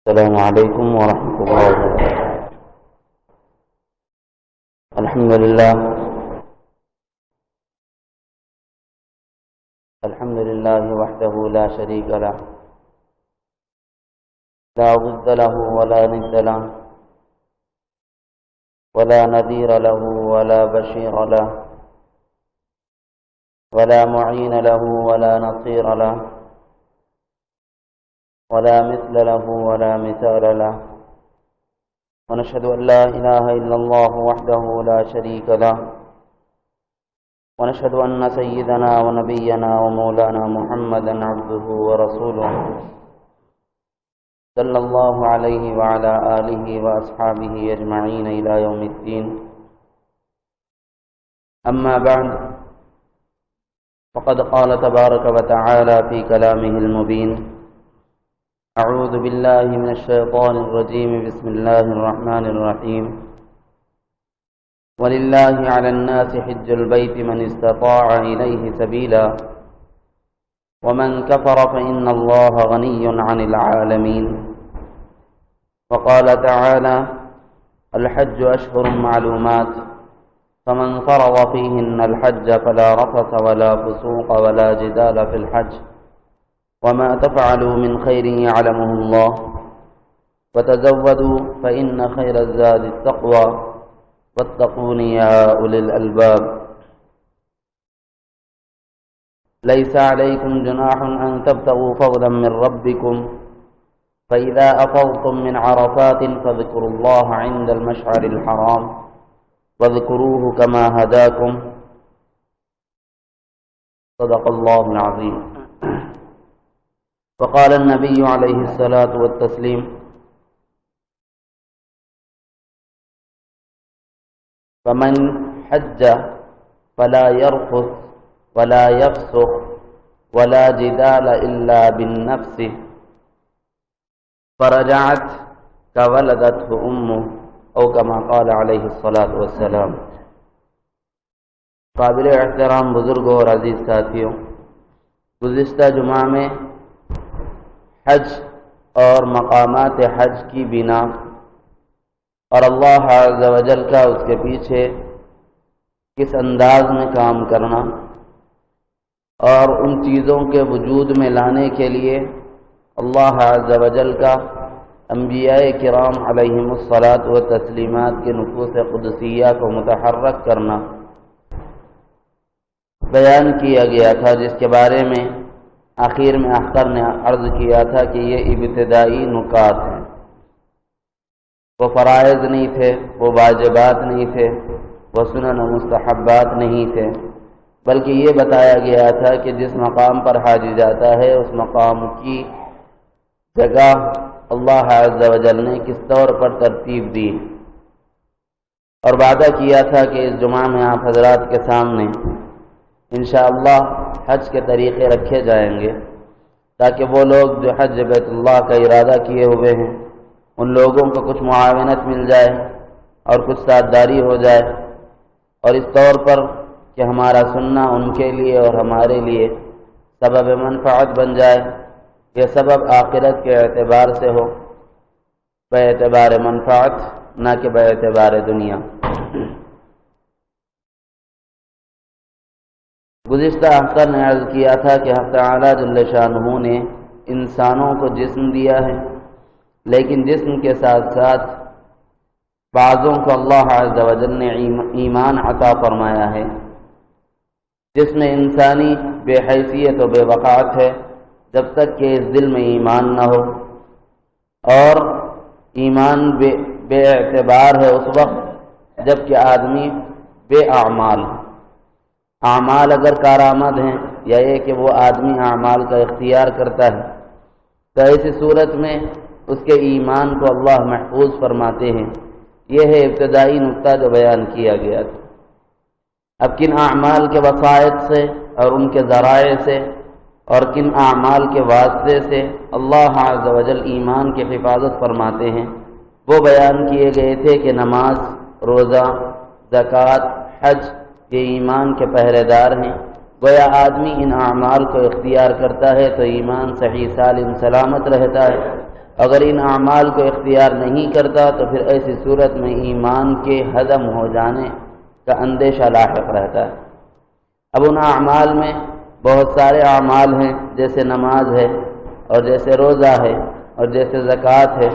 السلام علیکم ورحمۃ اللہ وبرکاتہ۔ الحمد للہ وحدہ لا شریک لہ لا ضد له ولا ند له ولا نذیر له ولا بشیر له ولا معین له ولا نصیر له ولا مثل له ولا مثال له ونشهد أن لا إله إلا الله وحده لا شريك له ونشهد أن سيدنا ونبينا ومولانا محمدا عبده ورسوله صلى الله عليه وعلى آله وأصحابه أجمعين إلى يوم الدين. أما بعد، فقد قال تبارك وتعالى في كلامه المبين: أعوذ بالله من الشيطان الرجيم، بسم الله الرحمن الرحيم. ولله على الناس حج البيت من استطاع إليه سبيلا ومن كفر فإن الله غني عن العالمين. وقال تعالى: الحج أشهر معلومات فمن فرض فيهن الحج فلا رفث ولا فسوق ولا جدال في الحج وما تفعلوا من خير يعلمه الله وتزودوا فإن خير الزاد التقوى واتقون يا أولي الألباب. ليس عليكم جناح أن تبتغوا فضلا من ربكم فإذا أفضتم من عرفات فاذكروا الله عند المشعر الحرام واذكروه كما هداكم. صدق الله العظيم. وقال النبي عليه الصلاة والتسليم: فمن حج فلا يرفث ولا يفسق ولا جدال إلا بالنفس فرجعت كولدته أمه أو كما قال عليه الصلاة والسلام. قابل احترام بزرگوں اور عزیز ساتھیوں، گزشتہ جمعہ میں حج اور مقامات حج کی بنا اور اللہ عز و جل کا اس کے پیچھے کس انداز میں کام کرنا اور ان چیزوں کے وجود میں لانے کے لیے اللہ عز و جل کا انبیاء کرام علیہم الصلاۃ و تسلیمات کے نفوس قدسیہ کو متحرک کرنا بیان کیا گیا تھا، جس کے بارے میں آخر میں اختر نے عرض کیا تھا کہ یہ ابتدائی نکات ہیں، وہ فرائض نہیں تھے، وہ واجبات نہیں تھے، وہ سنن و مستحبات نہیں تھے، بلکہ یہ بتایا گیا تھا کہ جس مقام پر حاجی جاتا ہے اس مقام کی جگہ اللہ عز و جل نے کس طور پر ترتیب دی، اور وعدہ کیا تھا کہ اس جمعہ میں آپ حضرات کے سامنے انشاءاللہ حج کے طریقے رکھے جائیں گے تاکہ وہ لوگ جو حج بیت اللہ کا ارادہ کیے ہوئے ہیں ان لوگوں کو کچھ معاونت مل جائے اور کچھ ساتھداری ہو جائے، اور اس طور پر کہ ہمارا سننا ان کے لیے اور ہمارے لیے سبب منفعت بن جائے. یہ سبب آخرت کے اعتبار سے ہو، بے اعتبار منفعت، نہ کہ بے اعتبار دنیا. گزشتہ اختر نے عرض کیا تھا کہ حق تعالی جل شانہ نے انسانوں کو جسم دیا ہے، لیکن جسم کے ساتھ ساتھ بعضوں کو اللہ عز و جل نے ایمان عطا فرمایا ہے، جس میں انسانی بے حیثیت و بے وقعت ہے جب تک کہ اس دل میں ایمان نہ ہو، اور ایمان بے اعتبار ہے اس وقت جب کہ آدمی بے اعمال ہے. اعمال اگر کارآمد ہیں یا یہ کہ وہ آدمی اعمال کا اختیار کرتا ہے تو ایسی صورت میں اس کے ایمان کو اللہ محفوظ فرماتے ہیں. یہ ہے ابتدائی نقطہ جو بیان کیا گیا تھا. اب کن اعمال کے وسائط سے اور ان کے ذرائع سے اور کن اعمال کے واسطے سے اللہ عز و جل ایمان کی حفاظت فرماتے ہیں وہ بیان کیے گئے تھے کہ نماز، روزہ، زکوٰۃ، حج یہ ایمان کے پہرے دار ہیں. گویا آدمی ان اعمال کو اختیار کرتا ہے تو ایمان صحیح سالم سلامت رہتا ہے، اگر ان اعمال کو اختیار نہیں کرتا تو پھر ایسی صورت میں ایمان کے ہدم ہو جانے کا اندیشہ لاحق رہتا ہے۔ اب ان اعمال میں بہت سارے اعمال ہیں، جیسے نماز ہے اور جیسے روزہ ہے اور جیسے زکوٰۃ ہے،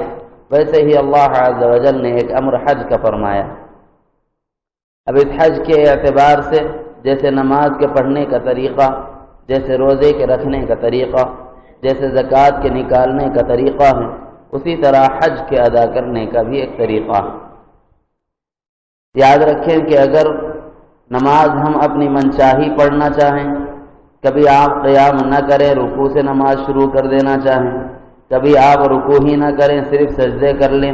ویسے ہی اللہ عز و جل نے ایک امر حج کا فرمایا۔ اب اس حج کے اعتبار سے جیسے نماز کے پڑھنے کا طریقہ، جیسے روزے کے رکھنے کا طریقہ، جیسے زکوٰۃ کے نکالنے کا طریقہ ہے، اسی طرح حج کے ادا کرنے کا بھی ایک طریقہ ہے۔ یاد رکھیں کہ اگر نماز ہم اپنی منچاہی پڑھنا چاہیں، کبھی آپ قیام نہ کریں، رکوع سے نماز شروع کر دینا چاہیں، کبھی آپ رکوع ہی نہ کریں، صرف سجدے کر لیں،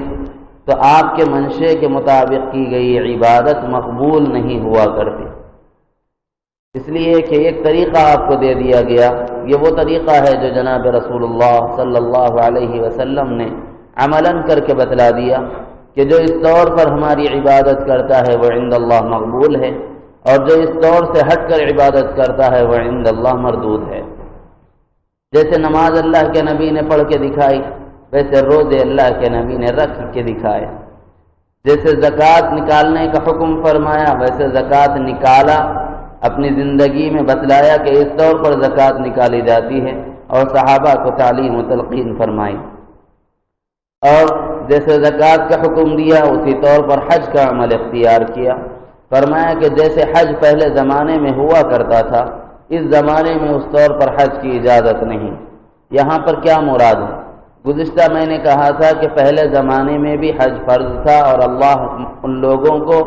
تو آپ کے منشے کے مطابق کی گئی عبادت مقبول نہیں ہوا کرتی۔ اس لیے کہ ایک طریقہ آپ کو دے دیا گیا، یہ وہ طریقہ ہے جو جناب رسول اللہ صلی اللہ علیہ وسلم نے عملاً کر کے بتلا دیا کہ جو اس طور پر ہماری عبادت کرتا ہے وہ عند اللہ مقبول ہے، اور جو اس طور سے ہٹ کر عبادت کرتا ہے وہ عند اللہ مردود ہے۔ جیسے نماز اللہ کے نبی نے پڑھ کے دکھائی، ویسے روزے اللہ کے نبی نے رکھ کے دکھائے۔ جیسے زکوٰۃ نکالنے کا حکم فرمایا، ویسے زکوٰۃ نکالا، اپنی زندگی میں بتلایا کہ اس طور پر زکوٰۃ نکالی جاتی ہے، اور صحابہ کو تعلیم و تلقین فرمائی۔ اور جیسے زکوٰۃ کا حکم دیا، اسی طور پر حج کا عمل اختیار کیا۔ فرمایا کہ جیسے حج پہلے زمانے میں ہوا کرتا تھا، اس زمانے میں اس طور پر حج کی اجازت نہیں۔ یہاں پر کیا مراد ہے؟ گزشتہ میں نے کہا تھا کہ پہلے زمانے میں بھی حج فرض تھا، اور اللہ ان لوگوں کو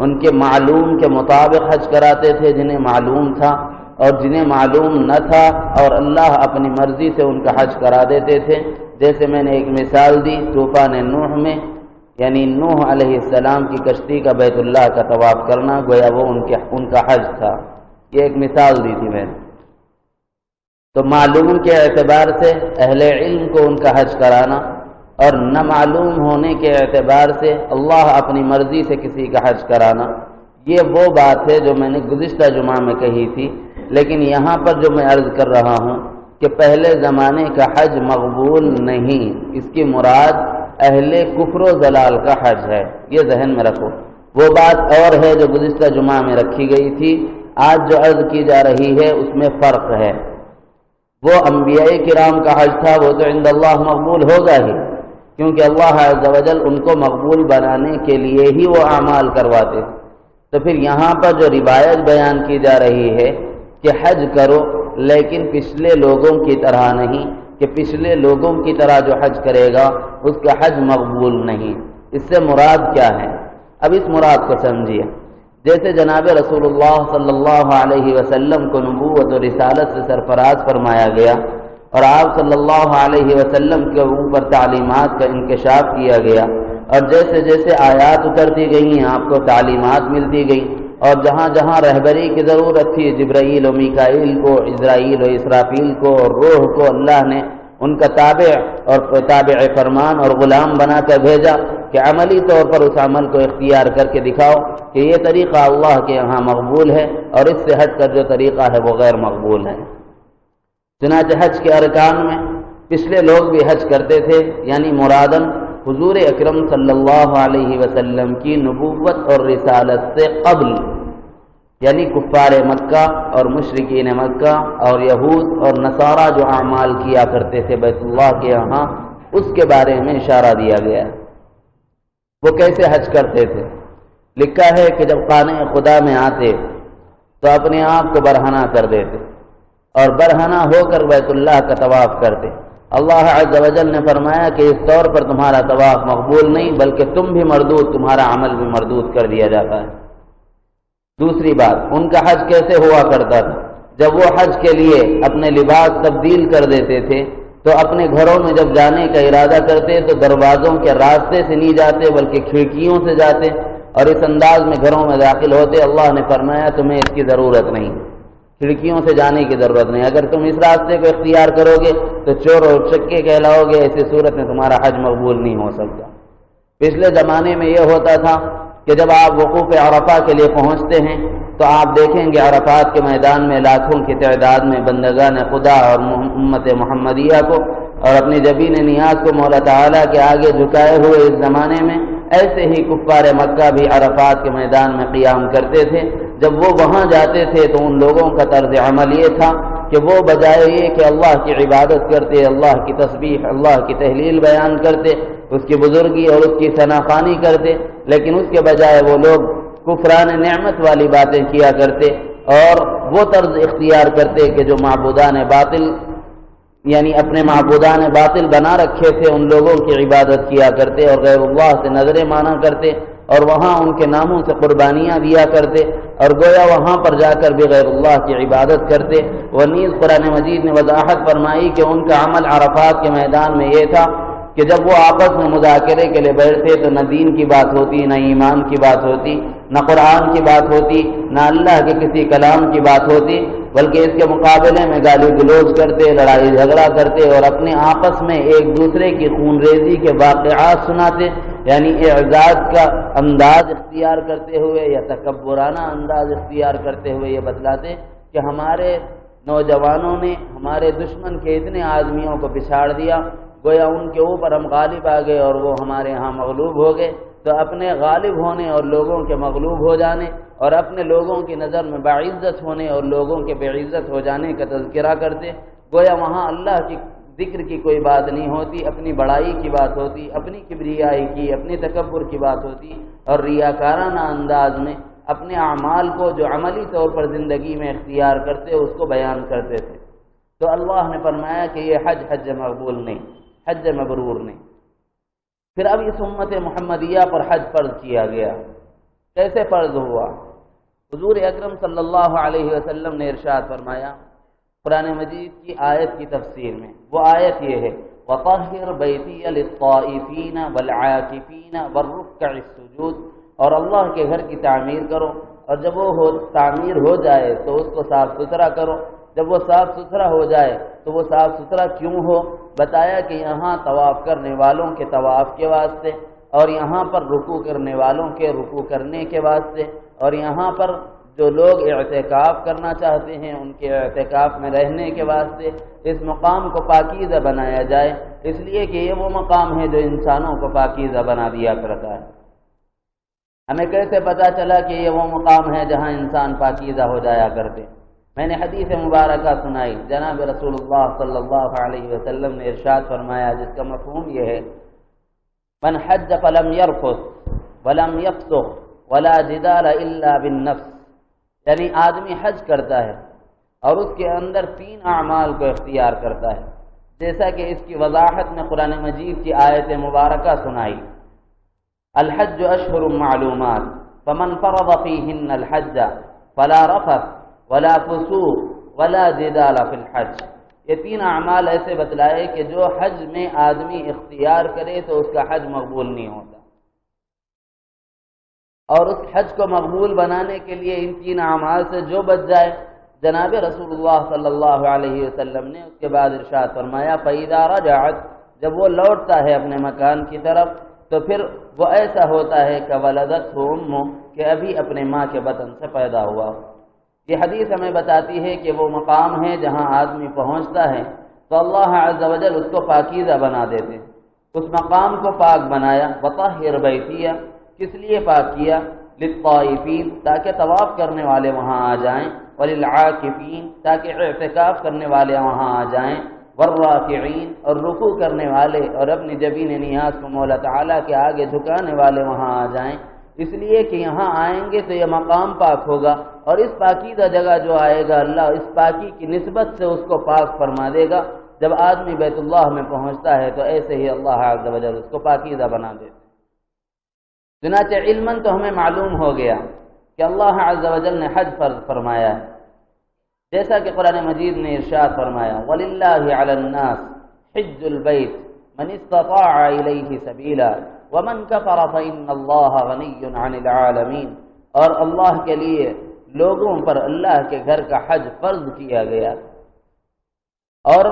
ان کے معلوم کے مطابق حج کراتے تھے جنہیں معلوم تھا، اور جنہیں معلوم نہ تھا اور اللہ اپنی مرضی سے ان کا حج کرا دیتے تھے۔ جیسے میں نے ایک مثال دی طوفان نوح میں، یعنی نوح علیہ السلام کی کشتی کا بیت اللہ کا طواف کرنا، گویا وہ ان کا حج تھا۔ یہ ایک مثال دی تھی میں نے۔ تو معلوم کے اعتبار سے اہل علم کو ان کا حج کرانا، اور نہ معلوم ہونے کے اعتبار سے اللہ اپنی مرضی سے کسی کا حج کرانا، یہ وہ بات ہے جو میں نے گزشتہ جمعہ میں کہی تھی۔ لیکن یہاں پر جو میں عرض کر رہا ہوں کہ پہلے زمانے کا حج مقبول نہیں، اس کی مراد اہل کفر و ضلال کا حج ہے، یہ ذہن میں رکھو۔ وہ بات اور ہے جو گزشتہ جمعہ میں رکھی گئی تھی، آج جو عرض کی جا رہی ہے اس میں فرق ہے۔ وہ انبیاء کرام کا حج تھا، وہ تو عند اللہ مقبول ہوگا ہی، کیونکہ اللہ عز و جل ان کو مقبول بنانے کے لیے ہی وہ اعمال کرواتے۔ تو پھر یہاں پر جو روایت بیان کی جا رہی ہے کہ حج کرو، لیکن پچھلے لوگوں کی طرح نہیں، کہ پچھلے لوگوں کی طرح جو حج کرے گا اس کا حج مقبول نہیں، اس سے مراد کیا ہے؟ اب اس مراد کو سمجھیے۔ جیسے جناب رسول اللہ صلی اللہ علیہ وسلم کو نبوت و رسالت سے سرفراز فرمایا گیا، اور آپ صلی اللہ علیہ وسلم کے اوپر تعلیمات کا انکشاف کیا گیا، اور جیسے جیسے آیات اترتی گئیں آپ کو تعلیمات ملتی گئیں، اور جہاں جہاں رہبری کی ضرورت تھی، جبرائیل و میکائیل کو، عزرائیل و اسرافیل کو اور روح کو اللہ نے ان کا تابع اور تابع فرمان اور غلام بنا کر بھیجا کہ عملی طور پر اس عمل کو اختیار کر کے دکھاؤ کہ یہ طریقہ اللہ کے یہاں مقبول ہے، اور اس سے ہٹ کر جو طریقہ ہے وہ غیر مقبول ہے۔ چنانچہ حج کے ارکان میں پچھلے لوگ بھی حج کرتے تھے، یعنی مرادن حضور اکرم صلی اللہ علیہ وسلم کی نبوت اور رسالت سے قبل، یعنی کفار مکہ اور مشرکین مکہ اور یہود اور نصارہ جو اعمال کیا کرتے تھے بیت اللہ کے یہاں، اس کے بارے میں اشارہ دیا گیا۔ وہ کیسے حج کرتے تھے؟ لکھا ہے کہ جب خانہ خدا میں آتے تو اپنے آپ کو برہنہ کر دیتے، اور برہنہ ہو کر بیت اللہ کا طواف کرتے۔ اللہ عز و جل نے فرمایا کہ اس طور پر تمہارا طواف مقبول نہیں، بلکہ تم بھی مردود، تمہارا عمل بھی مردود کر دیا جاتا ہے۔ دوسری بات، ان کا حج کیسے ہوا کرتا تھا؟ جب وہ حج کے لیے اپنے لباس تبدیل کر دیتے تھے تو اپنے گھروں میں جب جانے کا ارادہ کرتے تو دروازوں کے راستے سے نہیں جاتے بلکہ کھڑکیوں سے جاتے، اور اس انداز میں گھروں میں داخل ہوتے۔ اللہ نے فرمایا تمہیں اس کی ضرورت نہیں، کھڑکیوں سے جانے کی ضرورت نہیں، اگر تم اس راستے کو اختیار کرو گے تو چور اور چکے کہلاؤ گے، ایسی صورت میں تمہارا حج مقبول نہیں ہو سکتا۔ پچھلے زمانے میں یہ ہوتا تھا کہ جب آپ وقوف عرفہ کے لیے پہنچتے ہیں تو آپ دیکھیں گے عرفات کے میدان میں لاکھوں کی تعداد میں بندگان خدا اور امت محمدیہ کو، اور اپنی جبین نیاز کو مولا تعالیٰ کے آگے جھکائے ہوئے اس زمانے میں ایسے ہی کفار مکہ بھی عرفات کے میدان میں قیام کرتے تھے۔ جب وہ وہاں جاتے تھے تو ان لوگوں کا طرز عمل یہ تھا کہ وہ بجائے یہ کہ اللہ کی عبادت کرتے، اللہ کی تسبیح، اللہ کی تحلیل بیان کرتے، اس کی بزرگی اور اس کی ثناخوانی کرتے، لیکن اس کے بجائے وہ لوگ کفران نعمت والی باتیں کیا کرتے اور وہ طرز اختیار کرتے کہ جو معبودان باطل یعنی اپنے معبودان باطل بنا رکھے تھے ان لوگوں کی عبادت کیا کرتے اور غیر اللہ سے نظریں مانا کرتے اور وہاں ان کے ناموں سے قربانیاں دیا کرتے اور گویا وہاں پر جا کر بھی غیر اللہ کی عبادت کرتے۔ نیز قرآن مجید نے وضاحت فرمائی کہ ان کا عمل عرفات کے میدان میں یہ تھا کہ جب وہ آپس میں مذاکرے کے لیے بیٹھتے تو نہ دین کی بات ہوتی، نہ ایمان کی بات ہوتی، نہ قرآن کی بات ہوتی، نہ اللہ کے کسی کلام کی بات ہوتی، بلکہ اس کے مقابلے میں گالی گلوچ کرتے، لڑائی جھگڑا کرتے اور اپنے آپس میں ایک دوسرے کی خون ریزی کے واقعات سناتے، یعنی اعزاز کا انداز اختیار کرتے ہوئے یا تکبرانہ انداز اختیار کرتے ہوئے یہ بتلاتے کہ ہمارے نوجوانوں نے ہمارے دشمن کے اتنے آدمیوں کو پچھاڑ دیا، گویا ان کے اوپر ہم غالب آ گئے اور وہ ہمارے ہاں مغلوب ہو گئے۔ تو اپنے غالب ہونے اور لوگوں کے مغلوب ہو جانے اور اپنے لوگوں کی نظر میں باعزت ہونے اور لوگوں کے بے عزت ہو جانے کا تذکرہ کرتے، گویا وہاں اللہ کی ذکر کی کوئی بات نہیں ہوتی، اپنی بڑائی کی بات ہوتی، اپنی کبریائی کی، اپنی تکبر کی بات ہوتی اور ریاکارانہ انداز میں اپنے اعمال کو جو عملی طور پر زندگی میں اختیار کرتے اس کو بیان کرتے تھے۔ تو اللہ نے فرمایا کہ یہ حج مقبول نہیں، حج مبرور نہیں۔ پھر اب اس امت محمدیہ پر حج فرض کیا گیا۔ کیسے فرض ہوا؟ حضور اکرم صلی اللہ علیہ وسلم نے ارشاد فرمایا قرآن مجید کی آیت کی تفسیر میں، وہ آیت یہ ہے وَطَهِّرْ بَيْتِيَ لِلطَّائِفِينَ وَالْعَاكِفِينَ وَالرُّكَّعِ السُّجُودِ، اور اللہ کے گھر کی تعمیر کرو اور جب وہ تعمیر ہو جائے تو اس کو صاف ستھرا کرو۔ جب وہ صاف ستھرا ہو جائے تو وہ صاف ستھرا کیوں ہو؟ بتایا کہ یہاں طواف کرنے والوں کے طواف کے واسطے اور یہاں پر رکوع کرنے والوں کے رکوع کرنے کے واسطے اور یہاں پر جو لوگ اعتکاف کرنا چاہتے ہیں ان کے اعتکاف میں رہنے کے واسطے اس مقام کو پاکیزہ بنایا جائے، اس لیے کہ یہ وہ مقام ہے جو انسانوں کو پاکیزہ بنا دیا کرتا ہے۔ ہمیں کیسے پتہ چلا کہ یہ وہ مقام ہے جہاں انسان پاکیزہ ہو جایا کرتے؟ میں نے حدیث مبارکہ سنائی، جناب رسول اللہ صلی اللہ علیہ وسلم نے ارشاد فرمایا جس کا مفہوم یہ ہے من حج فلم يرفث ولم يفسق ولا جدال الا بالنفس، یعنی آدمی حج کرتا ہے اور اس کے اندر 3 اعمال کو اختیار کرتا ہے، جیسا کہ اس کی وضاحت میں قرآن مجید کی آیت مبارکہ سنائی الحج اشہر معلومات فمن فرض فیہن الحج فلا رفث ولا فسوق ولا جدال فی الحج۔ یہ 3 اعمال ایسے بتلائے کہ جو حج میں آدمی اختیار کرے تو اس کا حج مقبول نہیں ہوتا، اور اس حج کو مقبول بنانے کے لیے ان 3 اعمال سے جو بچ جائے، جناب رسول اللہ صلی اللہ علیہ وسلم نے اس کے بعد ارشاد فرمایا فَإِذَا رَجَعَتْ، جب وہ لوٹتا ہے اپنے مکان کی طرف تو پھر وہ ایسا ہوتا ہے کہ وَلَدَتْهُ أُمُّهُ، کہ ابھی اپنے ماں کے بطن سے پیدا ہوا۔ یہ حدیث ہمیں بتاتی ہے کہ وہ مقام ہے جہاں آدمی پہنچتا ہے تو اللہ عز و جل اس کو پاکیزہ بنا دیتے، اس مقام کو پاک بنایا۔ وَطَهِّرْ بَيْتِيَ، کس لیے پاک کیا؟ للطائفین، تاکہ طواف کرنے والے وہاں آ جائیں، وللعاکفین، تاکہ اعتکاف کرنے والے وہاں آ جائیں، والراکعین، اور رکوع کرنے والے اور اپنی جبین نیاز کو مولا تعالیٰ کے آگے جھکانے والے وہاں آ جائیں، اس لیے کہ یہاں آئیں گے تو یہ مقام پاک ہوگا اور اس پاکیزہ جگہ جو آئے گا اللہ اس پاکی کی نسبت سے اس کو پاک فرما دے گا۔ جب آدمی بیت اللہ میں پہنچتا ہے تو ایسے ہی اللہ عز و جل اس کو پاکیزہ بنا دیتے۔ چنانچہ علماً تو ہمیں معلوم ہو گیا کہ اللہ عز و جل نے حج فرض فرمایا ہے، جیسا کہ قرآن مجید نے ارشاد فرمایا وَلِلَّهِ عَلَى النَّاسِ حِجُّ الْبَيْتِ مَنِ اسْتَطَاعَ إِلَيْهِ سَبِيلًا وَمَنْ كَفَرَ فَإِنَّ اللَّهَ غَنِيٌّ عَنِ الْعَالَمِينَ، اور اللہ کے لیے لوگوں پر اللہ کے گھر کا حج فرض کیا گیا، اور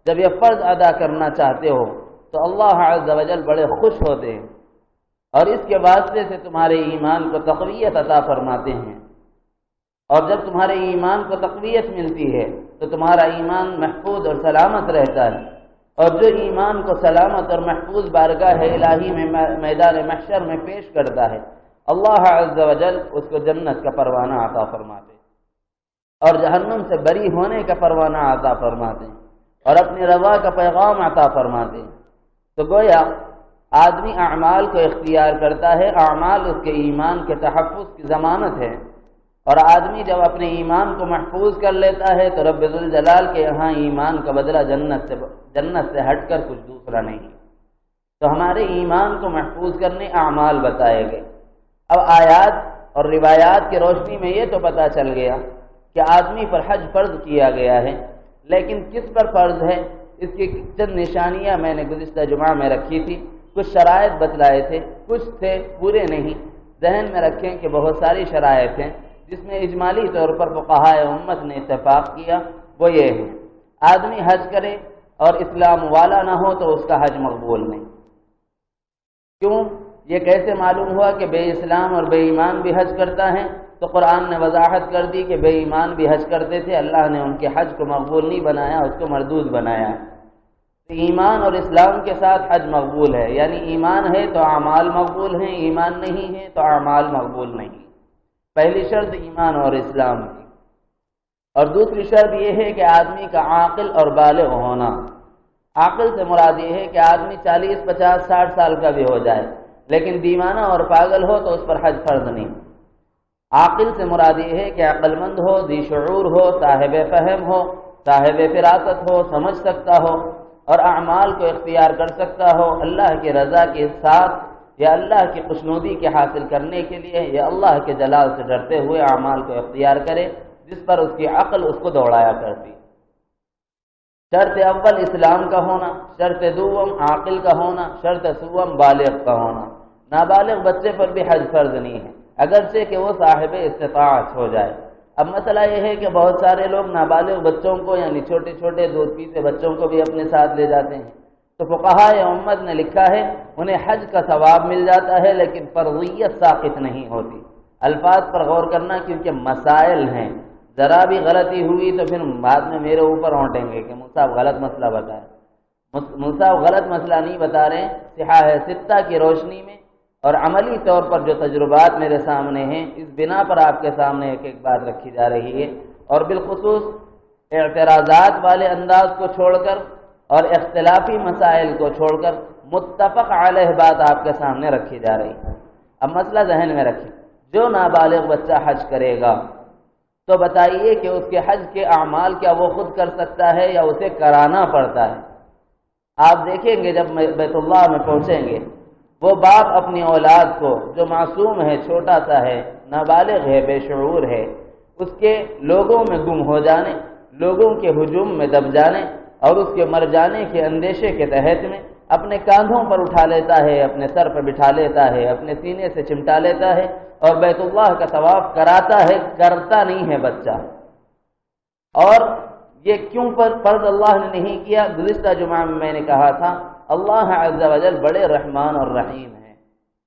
جب یہ فرض ادا کرنا چاہتے ہو تو اللہ عز و جل بڑے خوش ہوتے ہیں اور اس کے واسطے سے تمہارے ایمان کو تقویت عطا فرماتے ہیں، اور جب تمہارے ایمان کو تقویت ملتی ہے تو تمہارا ایمان محفوظ اور سلامت رہتا ہے۔ اور جو ایمان کو سلامت اور محفوظ بارگاہ الہی میں میدان محشر میں پیش کرتا ہے، اللہ عز و جل اس کو جنت کا پروانہ عطا فرماتے اور جہنم سے بری ہونے کا پروانہ عطا فرماتے اور اپنی رضا کا پیغام عطا فرماتے۔ تو گویا آدمی اعمال کو اختیار کرتا ہے، اعمال اس کے ایمان کے تحفظ کی ضمانت ہے، اور آدمی جب اپنے ایمان کو محفوظ کر لیتا ہے تو رب ذوالجلال کے یہاں ایمان کا بدلہ جنت سے ہٹ کر کچھ دوسرا نہیں۔ تو ہمارے ایمان کو محفوظ کرنے اعمال بتائے گئے۔ اب آیات اور روایات کی روشنی میں یہ تو پتہ چل گیا کہ آدمی پر حج فرض کیا گیا ہے، لیکن کس پر فرض ہے اس کی چند نشانیاں میں نے گزشتہ جمعہ میں رکھی تھی، کچھ شرائط بتلائے تھے، کچھ تھے پورے نہیں۔ ذہن میں رکھیں کہ بہت ساری شرائط ہیں جس میں اجمالی طور پر فقہائے امت نے اتفاق کیا، وہ یہ ہے آدمی حج کرے اور اسلام والا نہ ہو تو اس کا حج مقبول نہیں۔ کیوں؟ یہ کیسے معلوم ہوا کہ بے اسلام اور بے ایمان بھی حج کرتا ہے؟ تو قرآن نے وضاحت کر دی کہ بے ایمان بھی حج کرتے تھے، اللہ نے ان کے حج کو مقبول نہیں بنایا، اس کو مردود بنایا۔ تو ایمان اور اسلام کے ساتھ حج مقبول ہے، یعنی ایمان ہے تو اعمال مقبول ہیں، ایمان نہیں ہے تو اعمال مقبول نہیں۔ پہلی شرط ایمان اور اسلام کی، اور دوسری شرط یہ ہے کہ آدمی کا عاقل اور بالغ ہونا۔ عاقل سے مراد یہ ہے کہ آدمی 40، 50، 60 سال کا بھی ہو جائے لیکن دیوانہ اور پاگل ہو تو اس پر حج فرض نہیں۔ عاقل سے مراد یہ ہے کہ عقل مند ہو، ذی شعور ہو، صاحب فہم ہو، صاحب فراست ہو، سمجھ سکتا ہو اور اعمال کو اختیار کر سکتا ہو اللہ کی رضا کے ساتھ یا اللہ کی خوشنودی کے حاصل کرنے کے لیے یا اللہ کے جلال سے ڈرتے ہوئے اعمال کو اختیار کرے جس پر اس کی عقل اس کو دوڑایا کرتی۔ شرط اول اسلام کا ہونا، شرط دوم عاقل کا ہونا، شرط سوم بالغ کا ہونا۔ نابالغ بچے پر بھی حج فرض نہیں ہے اگرچہ کہ وہ صاحب استطاعت ہو جائے۔ اب مسئلہ یہ ہے کہ بہت سارے لوگ نابالغ بچوں کو یعنی چھوٹے چھوٹے دودھ پیتے بچوں کو بھی اپنے ساتھ لے جاتے ہیں، تو فقہائے امت نے لکھا ہے انہیں حج کا ثواب مل جاتا ہے لیکن فرضیت ساقط نہیں ہوتی۔ الفاظ پر غور کرنا کیونکہ مسائل ہیں، ذرا بھی غلطی ہوئی تو پھر بعد میں میرے اوپر ہونٹیں گے کہ موسیٰ غلط مسئلہ بتائے۔ موسیٰ غلط مسئلہ نہیں بتا رہے ہیں، صحاح ستہ کی روشنی میں اور عملی طور پر جو تجربات میرے سامنے ہیں اس بنا پر آپ کے سامنے ایک ایک بات رکھی جا رہی ہے، اور بالخصوص اعتراضات والے انداز کو چھوڑ کر اور اختلافی مسائل کو چھوڑ کر متفق علیہ بات آپ کے سامنے رکھی جا رہی ہے۔ اب مسئلہ ذہن میں رکھیں، جو نابالغ بچہ حج کرے گا تو بتائیے کہ اس کے حج کے اعمال کیا وہ خود کر سکتا ہے یا اسے کرانا پڑتا ہے؟ آپ دیکھیں گے جب بیت اللہ میں پہنچیں گے وہ باپ اپنی اولاد کو جو معصوم ہے، چھوٹا سا ہے، نابالغ ہے، بے شعور ہے، اس کے لوگوں میں گم ہو جانے، لوگوں کے ہجوم میں دب جانے اور اس کے مر جانے کے اندیشے کے تحت میں اپنے کاندھوں پر اٹھا لیتا ہے، اپنے سر پر بٹھا لیتا ہے، اپنے سینے سے چمٹا لیتا ہے اور بیت اللہ کا طواف کراتا ہے، کرتا نہیں ہے بچہ۔ اور یہ کیوں فرض اللہ نے نہیں کیا؟ گزشتہ جمعہ میں نے کہا تھا اللہ عز و جل بڑے رحمان اور رحیم ہیں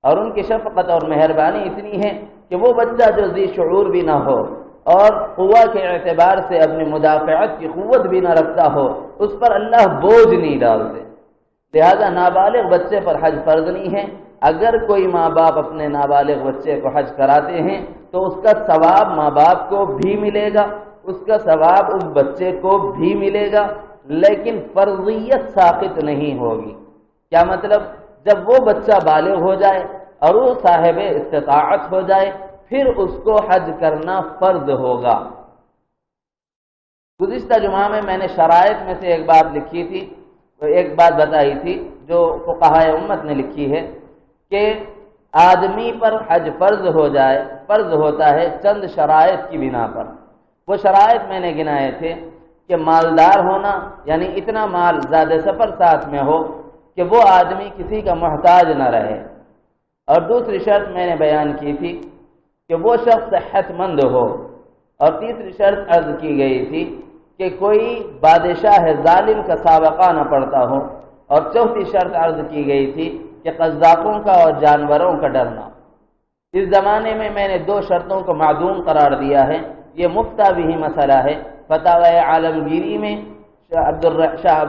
اور ان کی شفقت اور مہربانی اتنی ہے کہ وہ بچہ جو ذی شعور بھی نہ ہو اور قوہ کے اعتبار سے اپنی مدافعت کی قوت بھی نہ رکھتا ہو اس پر اللہ بوجھ نہیں ڈالتے، لہذا نابالغ بچے پر حج فرض نہیں ہے۔ اگر کوئی ماں باپ اپنے نابالغ بچے کو حج کراتے ہیں تو اس کا ثواب ماں باپ کو بھی ملے گا، اس کا ثواب اس بچے کو بھی ملے گا، لیکن فرضیت ساقط نہیں ہوگی۔ کیا مطلب؟ جب وہ بچہ بالغ ہو جائے اور وہ صاحب استطاعت ہو جائے پھر اس کو حج کرنا فرض ہوگا۔ گزشتہ جمعہ میں نے شرائط میں سے ایک بات لکھی تھی، ایک بات بتائی تھی جو فقہائے امت نے لکھی ہے کہ آدمی پر حج فرض ہو جائے، فرض ہوتا ہے چند شرائط کی بنا پر۔ وہ شرائط میں نے گنائے تھے کہ مالدار ہونا، یعنی اتنا مال زیادہ سفر ساتھ میں ہو کہ وہ آدمی کسی کا محتاج نہ رہے، اور دوسری شرط میں نے بیان کی تھی کہ وہ شخص صحت مند ہو، اور تیسری شرط عرض کی گئی تھی کہ کوئی بادشاہ ظالم کا سابقہ نہ پڑتا ہو، اور چوتھی شرط عرض کی گئی تھی کہ قذافوں کا اور جانوروں کا ڈرنا۔ اس زمانے میں نے دو شرطوں کو معدوم قرار دیا ہے، یہ مفتہ بھی مسئلہ ہے۔ فتاوی عالمگیری میں شاہ عبد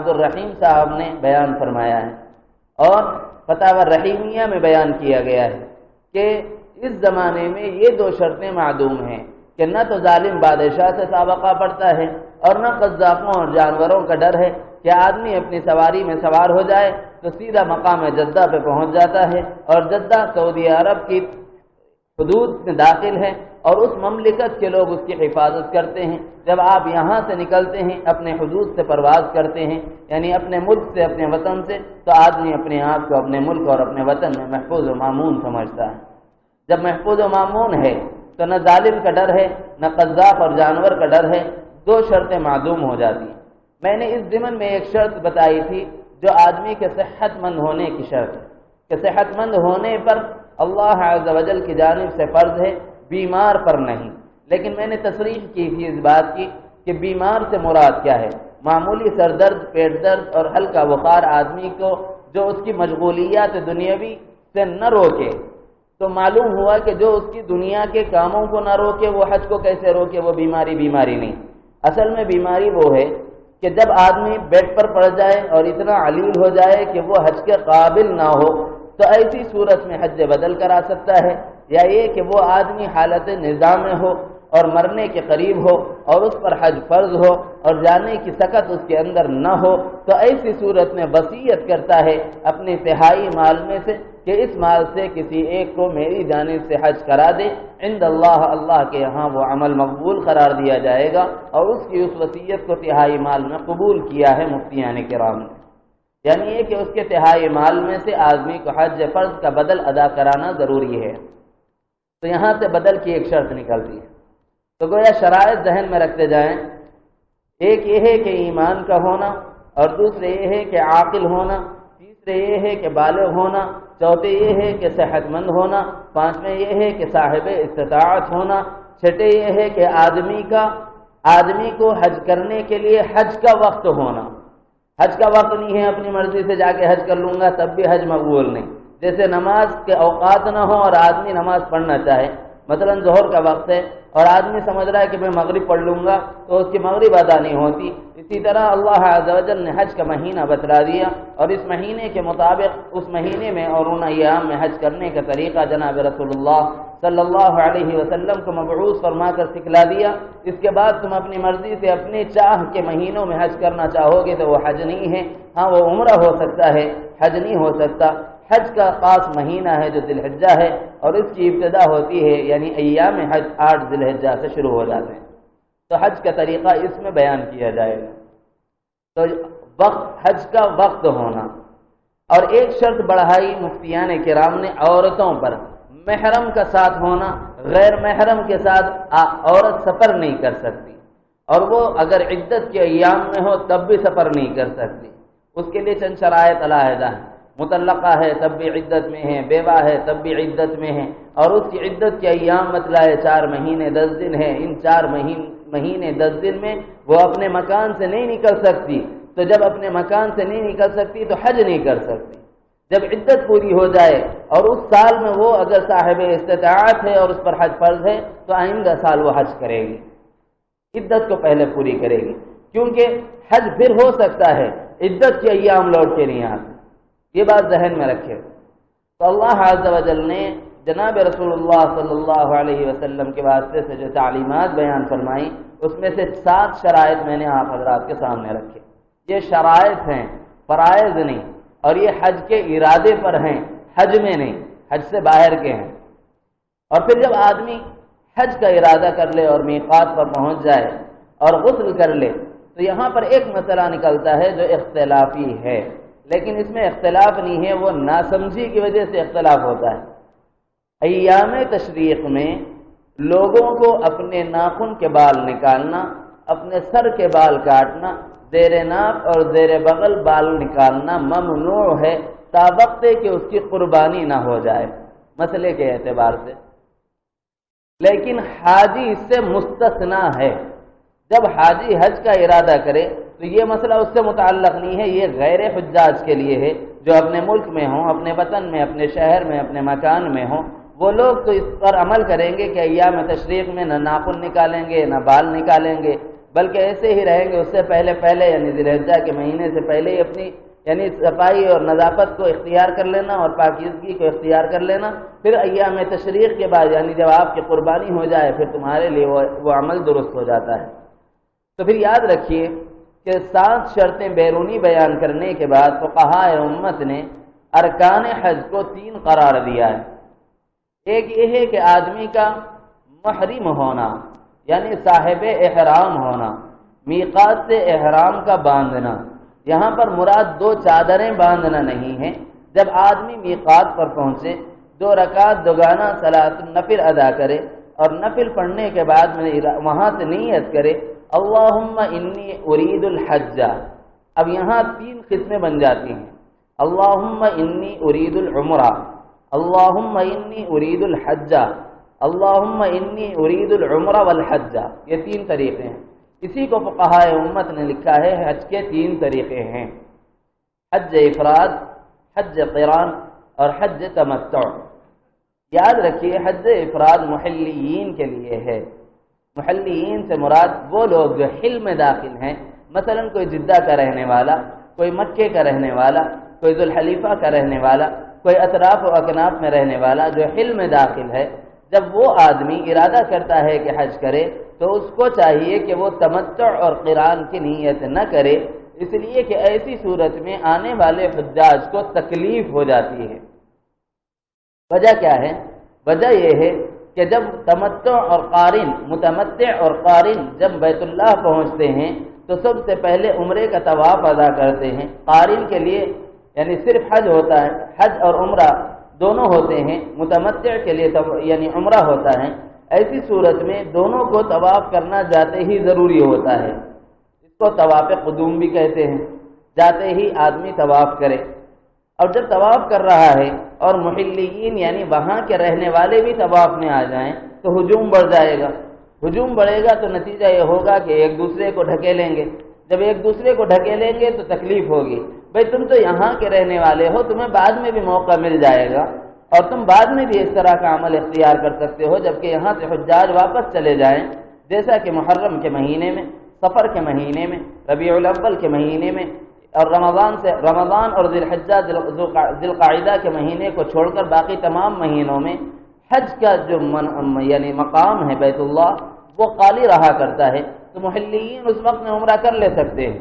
الرحیم صاحب نے بیان فرمایا ہے اور فتاوی رحیمیہ میں بیان کیا گیا ہے کہ اس زمانے میں یہ دو شرطیں معدوم ہیں کہ نہ تو ظالم بادشاہ سے سابقہ پڑتا ہے اور نہ قذافوں اور جانوروں کا ڈر ہے کہ آدمی اپنی سواری میں سوار ہو جائے تو سیدھا مقام جدہ پہ پہنچ جاتا ہے، اور جدہ سعودی عرب کی حدود میں داخل ہے اور اس مملکت کے لوگ اس کی حفاظت کرتے ہیں۔ جب آپ یہاں سے نکلتے ہیں، اپنے حدود سے پرواز کرتے ہیں، یعنی اپنے ملک سے، اپنے وطن سے، تو آدمی اپنے آپ کو اپنے ملک اور اپنے وطن میں محفوظ و مامون سمجھتا ہے۔ جب محفوظ و مامون ہے تو نہ ظالم کا ڈر ہے، نہ قذاف اور جانور کا ڈر ہے، دو شرطیں معدوم ہو جاتی ہیں۔ میں نے اس ضمن میں ایک شرط بتائی تھی جو آدمی کے صحت مند ہونے کی شرط ہے کہ صحت مند ہونے پر اللہ عز و جل کی جانب سے فرض ہے، بیمار پر نہیں۔ لیکن میں نے تصریح کی تھی اس بات کی کہ بیمار سے مراد کیا ہے؟ معمولی سر درد، پیٹ درد اور ہلکا بخار آدمی کو جو اس کی مشغولیات دنیاوی سے نہ روکے، تو معلوم ہوا کہ جو اس کی دنیا کے کاموں کو نہ روکے وہ حج کو کیسے روکے؟ وہ بیماری نہیں۔ اصل میں بیماری وہ ہے کہ جب آدمی بیڈ پر پڑ جائے اور اتنا علیل ہو جائے کہ وہ حج کے قابل نہ ہو، تو ایسی صورت میں حج بدل کرا سکتا ہے، یا یہ کہ وہ آدمی حالت نظام میں ہو اور مرنے کے قریب ہو اور اس پر حج فرض ہو اور جانے کی سکت اس کے اندر نہ ہو، تو ایسی صورت میں وصیت کرتا ہے اپنے تہائی مال میں سے کہ اس مال سے کسی ایک کو میری جانب سے حج کرا دے۔ عند اللہ، اللہ کے یہاں وہ عمل مقبول قرار دیا جائے گا، اور اس کی اس وصیت کو تہائی مال میں قبول کیا ہے مفتیان کرام نے۔ یعنی یہ کہ اس کے تہائی مال میں سے آدمی کو حج فرض کا بدل ادا کرانا ضروری ہے۔ تو یہاں سے بدل کی ایک شرط نکلتی ہے، تو گویا شرائط ذہن میں رکھتے جائیں۔ ایک یہ ہے کہ ایمان کا ہونا، اور دوسرے یہ ہے کہ عاقل ہونا، تیسرے یہ ہے کہ بالغ ہونا، چوتھے یہ ہے کہ صحت مند ہونا، پانچویں یہ ہے کہ صاحب استطاعت ہونا، چھٹے یہ ہے کہ آدمی کو حج کرنے کے لیے حج کا وقت ہونا۔ حج کا وقت نہیں ہے اپنی مرضی سے جا کے حج کر لوں گا تب بھی حج مقبول نہیں۔ جیسے نماز کے اوقات نہ ہو اور آدمی نماز پڑھنا چاہے، مثلا ظہر کا وقت ہے اور آدمی سمجھ رہا ہے کہ میں مغرب پڑھ لوں گا تو اس کی مغرب ادا نہیں ہوتی۔ اسی طرح اللہ عز و جل نے حج کا مہینہ بتلا دیا، اور اس مہینے کے مطابق اس مہینے میں اور ان ایام میں حج کرنے کا طریقہ جناب رسول اللہ صلی اللہ علیہ وسلم کو مبعوث فرما کر سکھلا دیا۔ اس کے بعد تم اپنی مرضی سے اپنے چاہ کے مہینوں میں حج کرنا چاہو گے تو وہ حج نہیں ہے، ہاں وہ عمرہ ہو سکتا ہے، حج نہیں ہو سکتا۔ حج کا خاص مہینہ ہے جو ذی الحجہ ہے، اور اس کی ابتدا ہوتی ہے، یعنی ایام حج 8 ذی الحجہ سے شروع ہو جاتے ہیں۔ تو حج کا طریقہ اس میں بیان کیا جائے گا۔ تو حج کا وقت ہونا، اور ایک شرط بڑھائی مفتیان کرام نے عورتوں پر، محرم کا ساتھ ہونا۔ غیر محرم کے ساتھ عورت سفر نہیں کر سکتی، اور وہ اگر عدت کے ایام میں ہو تب بھی سفر نہیں کر سکتی۔ اس کے لیے چند شرائط علیحدہ ہیں۔ مطلقہ ہے تب بھی عدت میں ہے، بیوہ ہے تب بھی عدت میں ہے، اور اس کی عدت کے ایام مطلع ہے 4 مہینے 10 دن ہے۔ ان 4 مہینے 10 دن میں وہ اپنے مکان سے نہیں نکل سکتی، تو جب اپنے مکان سے نہیں نکل سکتی تو حج نہیں کر سکتی۔ جب عدت پوری ہو جائے اور اس سال میں وہ اگر صاحب استطاعت ہے اور اس پر حج فرض ہے تو آئندہ سال وہ حج کرے گی، عدت کو پہلے پوری کرے گی، کیونکہ حج پھر ہو سکتا ہے، عدت کے ایام لوٹ کے نہیں آتے۔ یہ بات ذہن میں رکھے۔ تو اللہ عز و جل نے جناب رسول اللہ صلی اللہ علیہ وسلم کے واسطے سے جو تعلیمات بیان فرمائی، اس میں سے 7 شرائط میں نے آپ حضرات کے سامنے رکھے۔ یہ شرائط ہیں، فرائض نہیں، اور یہ حج کے ارادے پر ہیں، حج میں نہیں، حج سے باہر کے ہیں۔ اور پھر جب آدمی حج کا ارادہ کر لے اور میقات پر پہنچ جائے اور غسل کر لے، تو یہاں پر ایک مسئلہ نکلتا ہے جو اختلافی ہے، لیکن اس میں اختلاف نہیں ہے، وہ ناسمجھی کی وجہ سے اختلاف ہوتا ہے۔ ایام تشریق میں لوگوں کو اپنے ناخن کے بال نکالنا، اپنے سر کے بال کاٹنا، زیر ناف اور زیر بغل بال نکالنا ممنوع ہے، تاوقت کہ اس کی قربانی نہ ہو جائے مسئلے کے اعتبار سے۔ لیکن حاجی اس سے مستثنا ہے۔ جب حاجی حج کا ارادہ کرے تو یہ مسئلہ اس سے متعلق نہیں ہے، یہ غیر حجاج کے لیے ہے، جو اپنے ملک میں ہوں، اپنے وطن میں، اپنے شہر میں، اپنے مکان میں ہوں۔ وہ لوگ تو اس پر عمل کریں گے کہ ایام تشریق میں نہ ناخن نکالیں گے، نہ بال نکالیں گے، بلکہ ایسے ہی رہیں گے اس سے پہلے یعنی ذی الحجہ کے مہینے سے پہلے ہی اپنی یعنی صفائی اور نظافت کو اختیار کر لینا اور پاکیزگی کو اختیار کر لینا. پھر ایام تشریق کے بعد یعنی جب آپ کی قربانی ہو جائے پھر تمہارے لیے وہ عمل درست ہو جاتا ہے. تو پھر یاد رکھیے کہ 7 شرطیں بیرونی بیان کرنے کے بعد فقہائے امت نے ارکان حج کو 3 قرار دیا ہے. ایک یہ ہے کہ آدمی کا محرم ہونا یعنی صاحب احرام ہونا، میقات سے احرام کا باندھنا. یہاں پر مراد 2 چادریں باندھنا نہیں ہے. جب آدمی میقات پر پہنچے 2 رکعت دوگانہ صلاۃ النفل ادا کرے اور نفل پڑھنے کے بعد میں وہاں سے نیت کرے اللہم انی ارید الحج. اب یہاں 3 قسمیں بن جاتی ہیں. اللہم انی ارید العمرہ، اللہم انی ارید الحج، اللہم انی ارید العمرہ والحج. یہ 3 طریقے ہیں. اسی کو فقہائے امت نے لکھا ہے حج کے 3 طریقے ہیں: حج افراد، حج قران اور حج تمتع. یاد رکھیے حج افراد محلیین کے لیے ہے. محلیین سے مراد وہ لوگ جو حل میں داخل ہیں، مثلا کوئی جدہ کا رہنے والا، کوئی مکے کا رہنے والا، کوئی ذوالحلیفہ کا رہنے والا، کوئی اطراف و اکناف میں رہنے والا جو حل میں داخل ہے. جب وہ آدمی ارادہ کرتا ہے کہ حج کرے تو اس کو چاہیے کہ وہ تمتع اور قران کی نیت نہ کرے، اس لیے کہ ایسی صورت میں آنے والے حجاج کو تکلیف ہو جاتی ہے. وجہ کیا ہے؟ وجہ یہ ہے کہ جب تمتع اور قارن، متمتع اور قارن جب بیت اللہ پہنچتے ہیں تو سب سے پہلے عمرے کا طواف ادا کرتے ہیں. قارن کے لیے یعنی صرف حج ہوتا ہے، حج اور عمرہ دونوں ہوتے ہیں. متمتع کے لیے یعنی عمرہ ہوتا ہے. ایسی صورت میں دونوں کو طواف کرنا جاتے ہی ضروری ہوتا ہے. اس کو طواف قدوم بھی کہتے ہیں. جاتے ہی آدمی طواف کرے. اور جب طواف کر رہا ہے اور محلیین یعنی وہاں کے رہنے والے بھی طواف میں آ جائیں تو ہجوم بڑھ جائے گا. ہجوم بڑھے گا تو نتیجہ یہ ہوگا کہ ایک دوسرے کو ڈھکیلیں گے. جب ایک دوسرے کو ڈھکیلیں گے تو تکلیف ہوگی. بھئی تم تو یہاں کے رہنے والے ہو، تمہیں بعد میں بھی موقع مل جائے گا اور تم بعد میں بھی اس طرح کا عمل اختیار کر سکتے ہو جبکہ یہاں سے حجاج واپس چلے جائیں، جیسا کہ محرم کے مہینے میں، صفر کے مہینے میں، ربیع الاول کے مہینے میں اور رمضان اور ذی الحجہ ذی القعدہ کے مہینے کو چھوڑ کر باقی تمام مہینوں میں حج کا جو یعنی مقام ہے بیت اللہ وہ خالی رہا کرتا ہے. تو محلیین اس وقت میں عمرہ کر لے سکتے ہیں.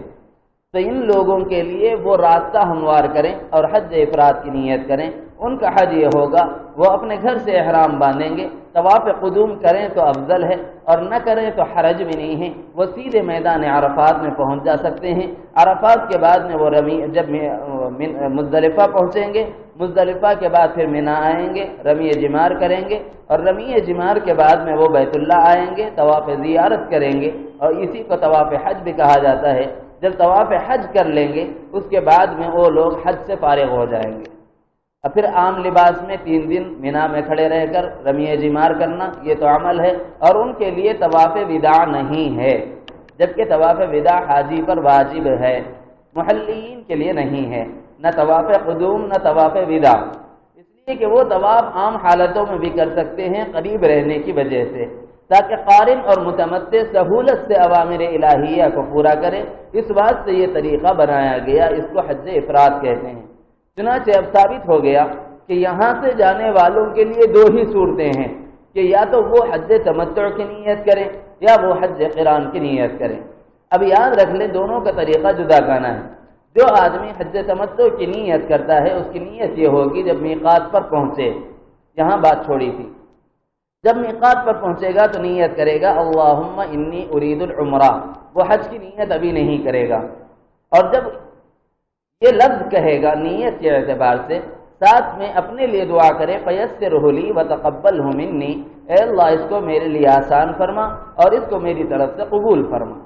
تو ان لوگوں کے لیے وہ راستہ ہموار کریں اور حج افراد کی نیت کریں. ان کا حج یہ ہوگا وہ اپنے گھر سے احرام باندھیں گے، طواف قدوم کریں تو افضل ہے اور نہ کریں تو حرج بھی نہیں ہے. وہ سیدھے میدان عرفات میں پہنچ جا سکتے ہیں. عرفات کے بعد میں وہ جب مزدلفہ پہنچیں گے، مزدلفہ کے بعد پھر منا آئیں گے، رمی جمار کریں گے اور رمی جمار کے بعد میں وہ بیت اللہ آئیں گے، طواف زیارت کریں گے اور اسی کو طواف حج بھی کہا جاتا ہے. جب طواف حج کر لیں گے اس کے بعد میں وہ لوگ حج سے فارغ ہو جائیں گے. اور پھر عام لباس میں 3 دن منا میں کھڑے رہ کر رمی جمار کرنا یہ تو عمل ہے اور ان کے لیے طواف وداع نہیں ہے، جبکہ طواف وداع حاجی پر واجب ہے، محلیین کے لیے نہیں ہے. نہ طواف قدوم نہ طواف وداع، اس لیے کہ وہ طواف عام حالتوں میں بھی کر سکتے ہیں قریب رہنے کی وجہ سے، تاکہ قارن اور متمتع سہولت سے اوامر الہیہ کو پورا کرے. اس بات سے یہ طریقہ بنایا گیا، اس کو حج افراد کہتے ہیں. چنانچہ اب ثابت ہو گیا کہ یہاں سے جانے والوں کے لیے 2 ہی صورتیں ہیں کہ یا تو وہ حج تمتع کی نیت کریں یا وہ حج قران کی نیت کریں. اب یاد رکھ لیں دونوں کا طریقہ جدا گانا ہے. جو آدمی حج تمتع کی نیت کرتا ہے اس کی نیت یہ ہوگی جب میقات پر پہنچے، یہاں بات چھوڑی تھی، جب میقات پر پہنچے گا تو نیت کرے گا اللہم انی ارید العمرہ، وہ حج کی نیت ابھی نہیں کرے گا. اور جب یہ لفظ کہے گا نیت کے اعتبار سے ساتھ میں اپنے لیے دعا کرے فیسرہ لی وتقبلہ منی، اے اللہ اس کو میرے لیے آسان فرما اور اس کو میری طرف سے قبول فرما.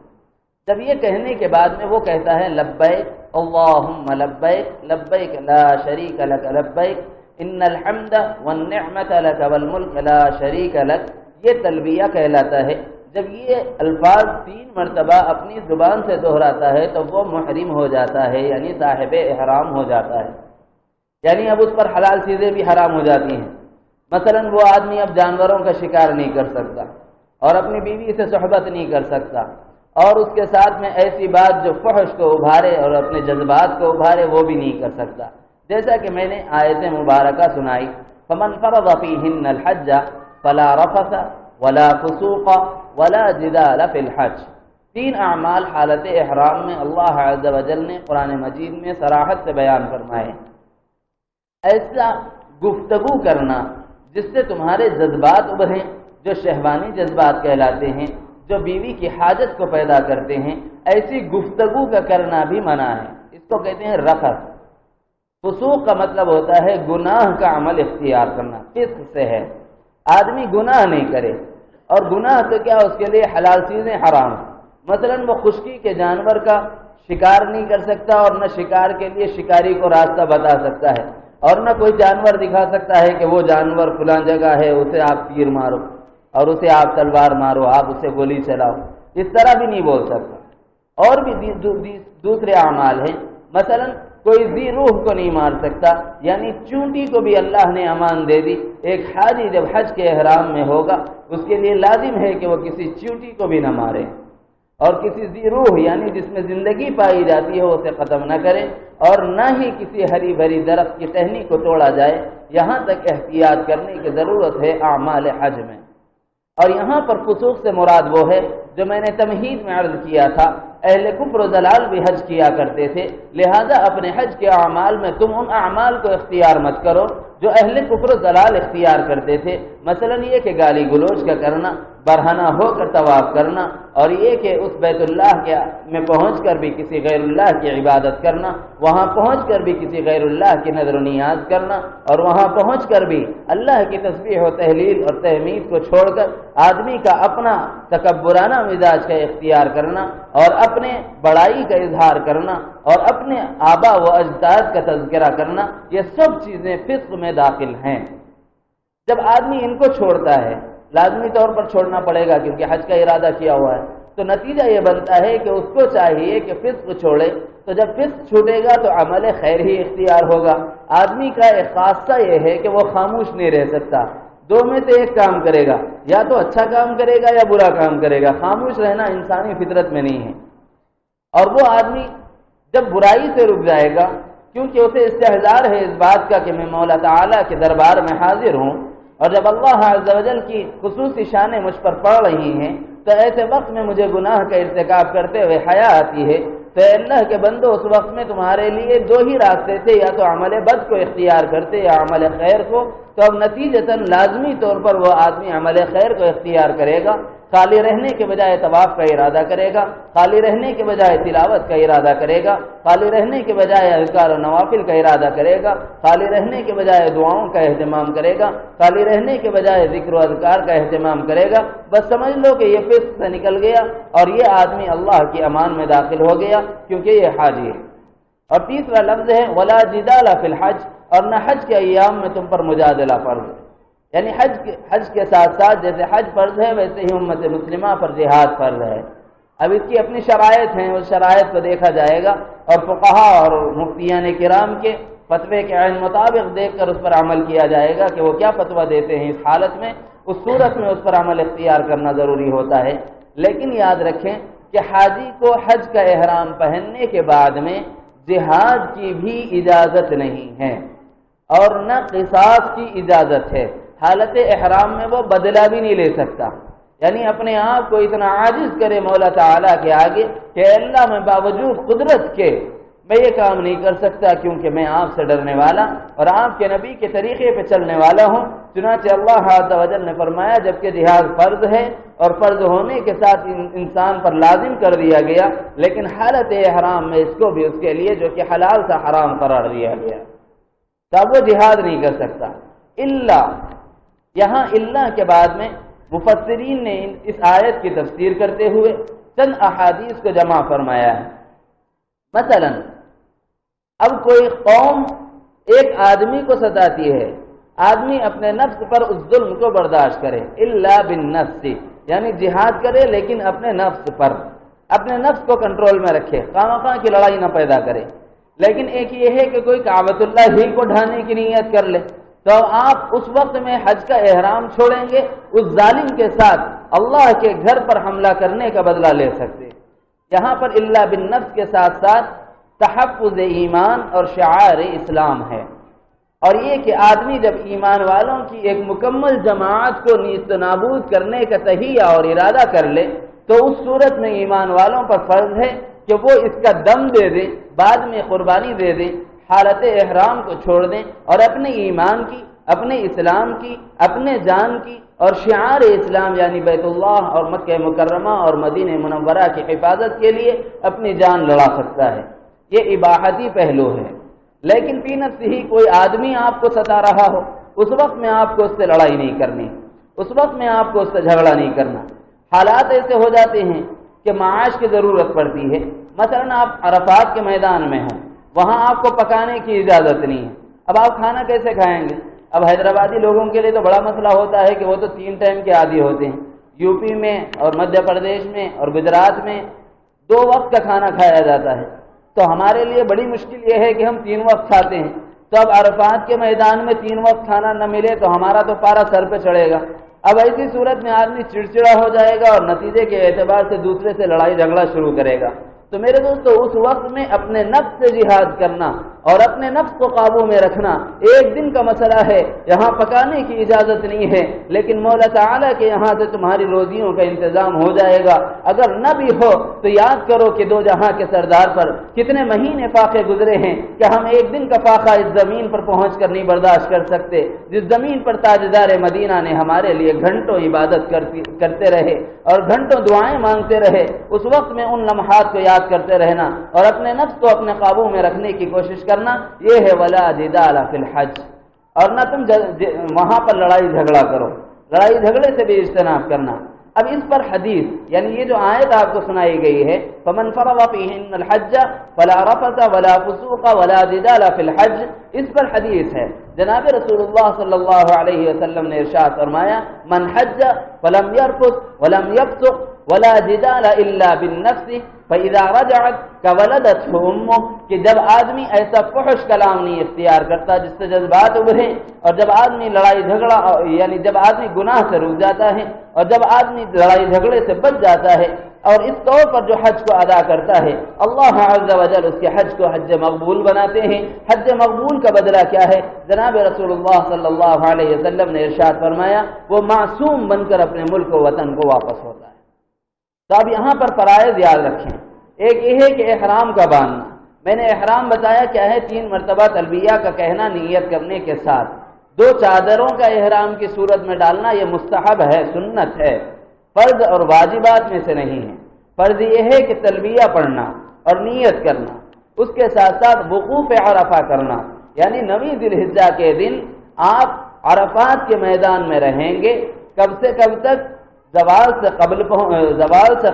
جب یہ کہنے کے بعد میں وہ کہتا ہے لبیک اللہم لبیک لبیک لا شریک لک لبیک ان الحمد والنعمت لک والملک لا شریک لک، یہ تلبیہ کہلاتا ہے. جب یہ الفاظ 3 مرتبہ اپنی زبان سے دہراتا ہے تو وہ محرم ہو جاتا ہے، یعنی صاحب احرام ہو جاتا ہے. یعنی اب اس پر حلال چیزیں بھی حرام ہو جاتی ہیں. مثلا وہ آدمی اب جانوروں کا شکار نہیں کر سکتا اور اپنی بیوی سے صحبت نہیں کر سکتا اور اس کے ساتھ میں ایسی بات جو فحش کو ابھارے اور اپنے جذبات کو ابھارے وہ بھی نہیں کر سکتا. جیسا کہ میں نے آیت مبارکہ سنائی، فمن فرض فیہن الحج فلا رفث ولا فسوق ولا جدال فی الحج. 3 اعمال حالت احرام میں اللہ عز و جل نے قرآن مجید میں صراحت سے بیان فرمائے. ایسا گفتگو کرنا جس سے تمہارے جذبات ابھریں، جو شہوانی جذبات کہلاتے ہیں، جو بیوی کی حاجت کو پیدا کرتے ہیں، ایسی گفتگو کا کرنا بھی منع ہے. اس کو کہتے ہیں رفث. فسوق کا مطلب ہوتا ہے گناہ کا عمل اختیار کرنا، فسق سے ہے. آدمی گناہ نہیں کرے، اور گناہ تو کیا اس کے لیے حلال چیزیں حرام. مثلا وہ خشکی کے جانور کا شکار نہیں کر سکتا، اور نہ شکار کے لیے شکاری کو راستہ بتا سکتا ہے، اور نہ کوئی جانور دکھا سکتا ہے کہ وہ جانور فلاں جگہ ہے، اسے آپ تیر مارو اور اسے آپ تلوار مارو، آپ اسے گولی چلاؤ. اس طرح بھی نہیں بول سکتا. اور بھی دوسرے اعمال ہیں. مثلا کوئی ذی روح کو نہیں مار سکتا، یعنی چونٹی کو بھی اللہ نے امان دے دی. ایک حاجی جب حج کے احرام میں ہوگا اس کے لیے لازم ہے کہ وہ کسی چونٹی کو بھی نہ مارے، اور کسی ذی روح یعنی جس میں زندگی پائی جاتی ہے اسے ختم نہ کرے، اور نہ ہی کسی ہری بھری درخت کی ٹہنی کو توڑا جائے. یہاں تک احتیاط کرنے کی ضرورت ہے اعمال حج میں. اور یہاں پر فسوق سے مراد وہ ہے جو میں نے تمہید میں عرض کیا تھا، اہل کفر و ضلال بھی حج کیا کرتے تھے، لہذا اپنے حج کے اعمال میں تم ان اعمال کو اختیار مت کرو جو اہل کفر و ضلال اختیار کرتے تھے. مثلا یہ کہ گالی گلوچ کا کرنا، برہنہ ہو کر طواف کرنا، اور یہ کہ اس بیت اللہ کے میں پہنچ کر بھی کسی غیر اللہ کی عبادت کرنا، وہاں پہنچ کر بھی کسی غیر اللہ کی نظر و نیاز کرنا، اور وہاں پہنچ کر بھی اللہ کی تسبیح و تہلیل اور تحمید کو چھوڑ کر آدمی کا اپنا تکبرانہ مزاج کا اختیار کرنا، اور اپنے بڑائی کا اظہار کرنا، اور اپنے آبا و اجداد کا تذکرہ کرنا، یہ سب چیزیں فسق میں داخل ہیں. جب آدمی ان کو چھوڑتا ہے، لازمی طور پر چھوڑنا پڑے گا کیونکہ حج کا ارادہ کیا ہوا ہے، تو نتیجہ یہ بنتا ہے کہ اس کو چاہیے کہ فسق چھوڑے. تو جب فسق چھوٹے گا تو عمل خیر ہی اختیار ہوگا. آدمی کا ایک خاصہ یہ ہے کہ وہ خاموش نہیں رہ سکتا. 2 میں سے ایک کام کرے گا، یا تو اچھا کام کرے گا یا برا کام کرے گا. خاموش رہنا انسانی فطرت میں نہیں ہے. اور وہ آدمی جب برائی سے رک جائے گا، کیونکہ اسے استحضار ہے اس بات کا کہ میں مولا تعالیٰ کے دربار میں حاضر ہوں، اور جب اللہ عز و جل کی خصوصی شانیں مجھ پر پڑ رہی ہیں تو ایسے وقت میں مجھے گناہ کا ارتکاب کرتے ہوئے حیا آتی ہے. تو اللہ کے بندو، اس وقت میں تمہارے لیے 2 ہی راستے تھے، یا تو عمل بد کو اختیار کرتے یا عمل خیر کو. تو اب نتیجتاً لازمی طور پر وہ آدمی عمل خیر کو اختیار کرے گا. خالی رہنے کے بجائے طواف کا ارادہ کرے گا، خالی رہنے کے بجائے تلاوت کا ارادہ کرے گا، خالی رہنے کے بجائے اذکار و نوافل کا ارادہ کرے گا، خالی رہنے کے بجائے دعاؤں کا اہتمام کرے گا، خالی رہنے کے بجائے ذکر و اذکار کا اہتمام کرے گا. بس سمجھ لو کہ یہ فسق سے نکل گیا اور یہ آدمی اللہ کی امان میں داخل ہو گیا، کیونکہ یہ حاجی ہے. اور تیسرا لفظ ہے ولا جدال فی الحج، اور نہ حج کے ایام میں تم پر مجادلہ فرض ہے. یعنی حج کے ساتھ ساتھ جیسے حج فرض ہے ویسے ہی امت مسلمہ پر جہاد فرض ہے. اب اس کی اپنی شرائط ہیں، اس شرائط کو دیکھا جائے گا، اور فقہا اور مفتیان کرام کے فتوے کے عین مطابق دیکھ کر اس پر عمل کیا جائے گا کہ وہ کیا فتویٰ دیتے ہیں. اس حالت میں، اس صورت میں اس پر عمل اختیار کرنا ضروری ہوتا ہے. لیکن یاد رکھیں کہ حاجی کو حج کا احرام پہننے کے بعد میں جہاد کی بھی اجازت نہیں ہے، اور نہ قصاص کی اجازت ہے. حالت احرام میں وہ بدلہ بھی نہیں لے سکتا، یعنی اپنے آپ کو اتنا عاجز کرے مولا تعالیٰ کے آگے کہ اللہ میں باوجود قدرت کے میں یہ کام نہیں کر سکتا، کیونکہ میں آپ سے ڈرنے والا اور آپ کے نبی کے طریقے پہ چلنے والا ہوں. چنانچہ اللہ عز و جل نے فرمایا جبکہ جہاد فرض ہے اور فرض ہونے کے ساتھ انسان پر لازم کر دیا گیا، لیکن حالت احرام میں اس کو بھی اس کے لیے جو کہ حلال تھا حرام قرار دیا گیا، تب وہ جہاد نہیں کر سکتا. یہاں اللہ کے بعد میں مفسرین نے اس آیت کی تفسیر کرتے ہوئے چند احادیث کو جمع فرمایا ہے. مثلا اب کوئی قوم ایک آدمی کو ستاتی ہے، آدمی اپنے نفس پر اس ظلم کو برداشت کرے، الا بالنفس، یعنی جہاد کرے لیکن اپنے نفس پر، اپنے نفس کو کنٹرول میں رکھے، خواہ کی لڑائی نہ پیدا کرے. لیکن ایک یہ ہے کہ کوئی کعبۃ اللہ ہی کو ڈھانے کی نیت کر لے، تو آپ اس وقت میں حج کا احرام چھوڑیں گے، اس ظالم کے ساتھ اللہ کے گھر پر حملہ کرنے کا بدلہ لے سکتے. یہاں پر الا بالنفس کے ساتھ ساتھ تحفظ ایمان اور شعائر اسلام ہے، اور یہ کہ آدمی جب ایمان والوں کی ایک مکمل جماعت کو نیست نابود کرنے کا تہیہ اور ارادہ کر لے تو اس صورت میں ایمان والوں پر فرض ہے کہ وہ اس کا دم دے دیں، بعد میں قربانی دے دیں، حالت احرام کو چھوڑ دیں اور اپنے ایمان کی، اپنے اسلام کی، اپنے جان کی اور شعار اسلام یعنی بیت اللہ اور مکہ مکرمہ اور مدینہ منورہ کی حفاظت کے لیے اپنی جان لڑا سکتا ہے۔ یہ اباحتی پہلو ہے۔ لیکن فی نفسہ ہی کوئی آدمی آپ کو ستا رہا ہو، اس وقت میں آپ کو اس سے لڑائی نہیں کرنی، اس وقت میں آپ کو اس سے جھگڑا نہیں کرنا۔ حالات ایسے ہو جاتے ہیں کہ معاش کی ضرورت پڑتی ہے، مثلا آپ عرفات کے میدان میں ہیں، وہاں آپ کو پکانے کی اجازت نہیں ہے، اب آپ کھانا کیسے کھائیں گے؟ اب حیدرآبادی لوگوں کے لیے تو بڑا مسئلہ ہوتا ہے کہ وہ تو 3 ٹائم کے عادی ہوتے ہیں، یو پی میں اور مدھیہ پردیش میں اور گجرات میں 2 وقت کا کھانا کھایا جاتا ہے، تو ہمارے لیے بڑی مشکل یہ ہے کہ ہم 3 وقت کھاتے ہیں، تو اب عرفات کے میدان میں 3 وقت کھانا نہ ملے تو ہمارا تو پارا سر پہ چڑھے گا۔ اب ایسی صورت میں آدمی چڑچڑا ہو جائے گا اور نتیجے کے اعتبار سے دوسرے سے لڑائی جھگڑا شروع کرے گا۔ تو میرے دوستو، اس وقت میں اپنے نفس سے جہاد کرنا اور اپنے نفس کو قابو میں رکھنا ایک دن کا مسئلہ ہے، یہاں پکانے کی اجازت نہیں ہے، لیکن مولا تعالیٰ کے یہاں سے تمہاری روزیوں کا انتظام ہو جائے گا۔ اگر نہ بھی ہو تو یاد کرو کہ 2 جہاں کے سردار پر کتنے مہینے فاقے گزرے ہیں کہ ہم ایک دن کا فاقہ اس زمین پر پہنچ کر نہیں برداشت کر سکتے، جس زمین پر تاجدار مدینہ نے ہمارے لیے گھنٹوں عبادت کرتے رہے اور گھنٹوں دعائیں مانگتے رہے۔ اس وقت میں ان لمحات کو یاد کرتے رہنا اور اپنے نفس کو اپنے قابو میں رکھنے کی کوشش کرنا، یہ ہے ولا جدال فی الحج۔ اور نہ تم وہاں پر لڑائی جھگڑا کرو، لڑائی جھگڑے سے بھی اجتناب کرنا۔ اب اس پر حدیث یعنی یہ جو آیت آپ کو سنائی گئی ہے فمن فرض فیہن الحج فلا رفث ولا فسوق ولا جدال فی الحج، اس پر حدیث ہے۔ جناب رسول اللہ صلی اللہ علیہ وسلم نے ارشاد فرمایا من حج فلم یرفث ولم یفسق ولا جدال الا بالنفس فاذا رجعت كولدته امه، کہ جب آدمی ایسا فحش کلام نہیں اختیار کرتا جس سے جذبات ابھرے، اور جب آدمی لڑائی جھگڑا یعنی جب آدمی گناہ سے رک جاتا ہے اور جب آدمی لڑائی جھگڑے سے بچ جاتا ہے اور اس طور پر جو حج کو ادا کرتا ہے، اللہ عز و جل اس کے حج کو حج مقبول بناتے ہیں۔ حج مقبول کا بدلہ کیا ہے؟ جناب رسول اللہ صلی اللہ علیہ وسلم نے ارشاد فرمایا وہ معصوم بن کر اپنے ملک و وطن کو واپس ہوتا ہے۔ تو اب یہاں پر فرائض یاد رکھیں۔ ایک یہ ہے کہ احرام کا باندھنا، میں نے احرام بتایا کیا ہے، 3 مرتبہ تلبیہ کا کہنا نیت کرنے کے ساتھ، 2 چادروں کا احرام کی صورت میں ڈالنا یہ مستحب ہے، سنت ہے، فرض اور واجبات میں سے نہیں ہے۔ فرض یہ ہے کہ تلبیہ پڑھنا اور نیت کرنا، اس کے ساتھ ساتھ وقوف عرفہ کرنا، یعنی 9 ذی الحجہ کے دن آپ عرفات کے میدان میں رہیں گے۔ کب سے کب تک؟ زوال سے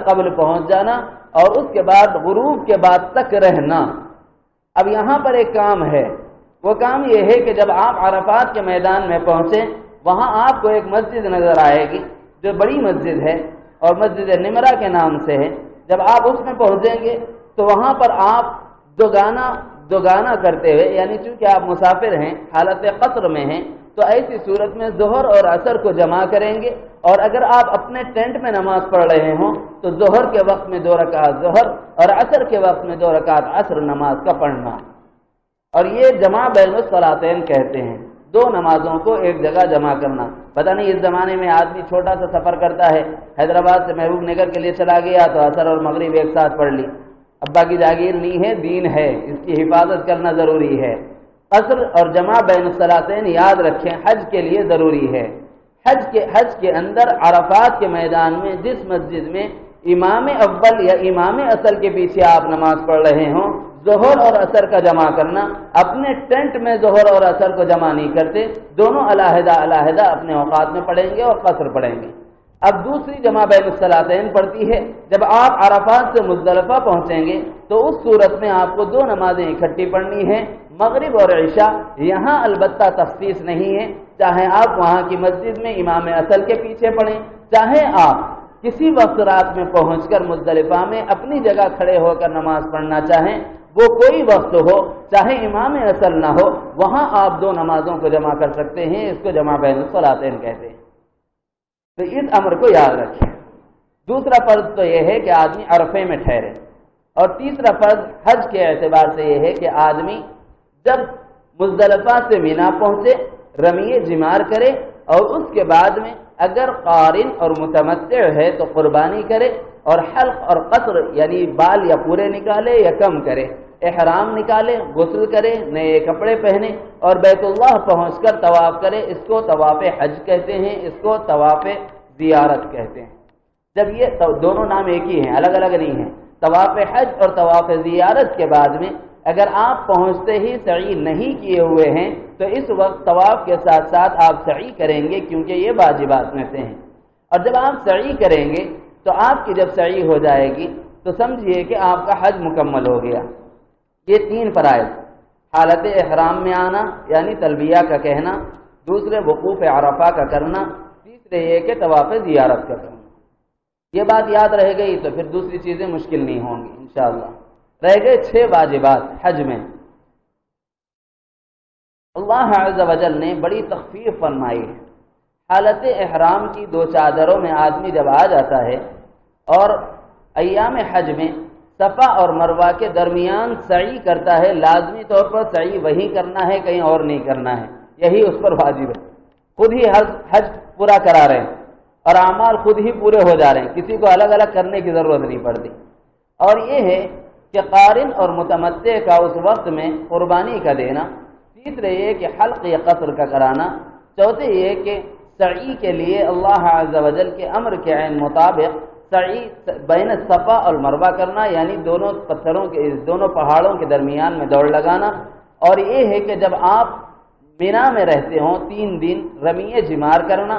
قبل پہنچ جانا اور اس کے بعد غروب کے بعد تک رہنا۔ اب یہاں پر ایک کام ہے، وہ کام یہ ہے کہ جب آپ عرفات کے میدان میں پہنچیں وہاں آپ کو ایک مسجد نظر آئے گی جو بڑی مسجد ہے اور مسجد نمرہ کے نام سے ہے۔ جب آپ اس میں پہنچیں گے تو وہاں پر آپ دوگانا کرتے ہوئے، یعنی چونکہ آپ مسافر ہیں، حالت قصر میں ہیں، تو ایسی صورت میں ظہر اور عصر کو جمع کریں گے، اور اگر آپ اپنے ٹینٹ میں نماز پڑھ رہے ہوں تو ظہر کے وقت میں 2 رکعت ظہر اور عصر کے وقت میں 2 رکعت عصر نماز کا پڑھنا، اور یہ جمع بین الصلاتین کہتے ہیں، 2 نمازوں کو ایک جگہ جمع کرنا۔ پتہ نہیں اس زمانے میں آدمی چھوٹا سا سفر کرتا ہے، حیدرآباد سے محبوب نگر کے لیے چلا گیا تو عصر اور مغرب ایک ساتھ پڑھ لی۔ ابا کی جاگیر نہیں ہے، دین ہے، اس کی حفاظت کرنا ضروری ہے۔ قصر اور جمع بین الصلاتین یاد رکھیں حج کے لیے ضروری ہے۔ حج کے اندر عرفات کے میدان میں جس مسجد میں امام اول یا امام اصل کے پیچھے آپ نماز پڑھ رہے ہوں، ظہر اور عصر کا جمع کرنا، اپنے ٹینٹ میں ظہر اور عصر کو جمع نہیں کرتے، دونوں علیحدہ اپنے اوقات میں پڑھیں گے اور قصر پڑھیں گے۔ اب دوسری جمع بین الصلاتین پڑتی ہے جب آپ عرفات سے مزدلفہ پہنچیں گے تو اس صورت میں آپ کو 2 نمازیں اکٹھی پڑھنی ہیں، مغرب اور عشاء۔ یہاں البتہ تخصیص نہیں ہے، چاہے آپ وہاں کی مسجد میں امام اصل کے پیچھے پڑھیں، چاہے آپ کسی وقت رات میں پہنچ کر مزدلفہ میں اپنی جگہ کھڑے ہو کر نماز پڑھنا چاہیں، وہ کوئی وقت ہو چاہے امام اصل نہ ہو، وہاں آپ 2 نمازوں کو جمع کر سکتے ہیں۔ اس کو جمع بین الصلاتین کہتے ہیں۔ تو اس امر کو یاد رکھیں۔ دوسرا فرض تو یہ ہے کہ آدمی عرفے میں ٹھہرے، اور تیسرا فرض حج کے اعتبار سے یہ ہے کہ آدمی جب مزدلفہ سے مینا پہنچے رمی جمار کرے، اور اس کے بعد میں اگر قارن اور متمتع ہے تو قربانی کرے، اور حلق اور قصر یعنی بال یا پورے نکالے یا کم کرے، احرام نکالے، غسل کرے، نئے کپڑے پہنے اور بیت اللہ پہنچ کر طواف کرے۔ اس کو طواف حج کہتے ہیں، اس کو طواف زیارت کہتے ہیں۔ جب یہ دونوں نام ایک ہی ہیں، الگ الگ نہیں ہیں، طواف حج اور طواف زیارت کے بعد میں اگر آپ پہنچتے ہی سعی نہیں کیے ہوئے ہیں تو اس وقت طواف کے ساتھ ساتھ آپ سعی کریں گے، کیونکہ یہ واجبات میں سے ہیں۔ اور جب آپ سعی کریں گے تو آپ کی جب سعی ہو جائے گی تو سمجھیے کہ آپ کا حج مکمل ہو گیا۔ یہ تین فرائض، حالت احرام میں آنا یعنی تلبیہ کا کہنا، دوسرے وقوف عرفہ کا کرنا، تیسرے یہ کہ طواف زیارت کا کرنا۔ یہ بات یاد رہ گئی تو پھر دوسری چیزیں مشکل نہیں ہوں گی انشاءاللہ۔ رہ گئے 6 واجبات حج میں۔ اللہ عز و جل نے بڑی تخفیف فرمائی ہے۔ حالت احرام کی 2 چادروں میں آدمی جب آ جاتا ہے اور ایام حج میں صفا اور مروہ کے درمیان سعی کرتا ہے، لازمی طور پر سعی وہی کرنا ہے، کہیں اور نہیں کرنا ہے، یہی اس پر واجب ہے۔ خود ہی حج پورا کرا رہے ہیں اور اعمال خود ہی پورے ہو جا رہے ہیں، کسی کو الگ الگ کرنے کی ضرورت نہیں پڑتی۔ اور یہ ہے کہ قارن اور متمتع کا اس وقت میں قربانی کا دینا، تیسرے یہ کہ حلق یا قصر کا کرانا، چوتھے یہ کہ سعی کے لیے اللہ عز و جل کے امر کے عین مطابق سعی بین صفا اور مروہ کرنا، یعنی دونوں پتھروں کے دونوں پہاڑوں کے درمیان میں دوڑ لگانا۔ اور یہ ہے کہ جب آپ مینا میں رہتے ہوں 3 دن رمی جمار کرنا،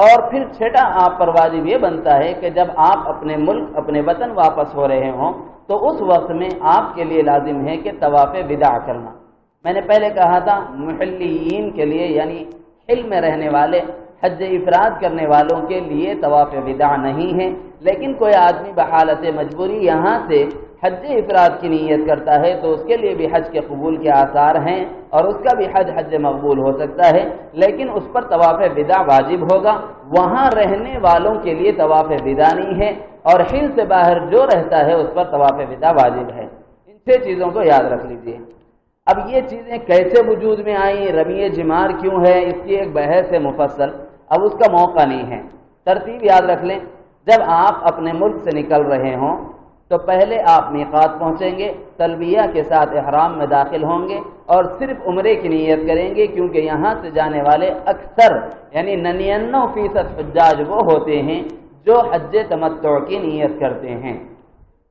اور پھر چھٹا آپ پر واجب یہ بنتا ہے کہ جب آپ اپنے ملک اپنے وطن واپس ہو رہے ہوں تو اس وقت میں آپ کے لیے لازم ہے کہ طواف وداع کرنا۔ میں نے پہلے کہا تھا محلیین کے لیے یعنی حل میں رہنے والے حج افراد کرنے والوں کے لیے طواف وداع نہیں ہے، لیکن کوئی آدمی بحالت مجبوری یہاں سے حج افراد کی نیت کرتا ہے تو اس کے لیے بھی حج کے قبول کے آثار ہیں اور اس کا بھی حج مقبول ہو سکتا ہے، لیکن اس پر طواف وداع واجب ہوگا۔ وہاں رہنے والوں کے لیے طواف وداع نہیں ہے، اور حل سے باہر جو رہتا ہے اس پر طواف وداع واجب ہے۔ ان 6 چیزوں کو یاد رکھ لیجئے۔ اب یہ چیزیں کیسے وجود میں آئیں، رمی جمار کیوں ہے، اس کی ایک بحث ہے مفصل، اب اس کا موقع نہیں ہے۔ ترتیب یاد رکھ لیں، جب آپ اپنے ملک سے نکل رہے ہوں تو پہلے آپ میقات پہنچیں گے، تلبیہ کے ساتھ احرام میں داخل ہوں گے اور صرف عمرے کی نیت کریں گے، کیونکہ یہاں سے جانے والے اکثر یعنی 99% حجاج وہ ہوتے ہیں جو حج تمتع کی نیت کرتے ہیں۔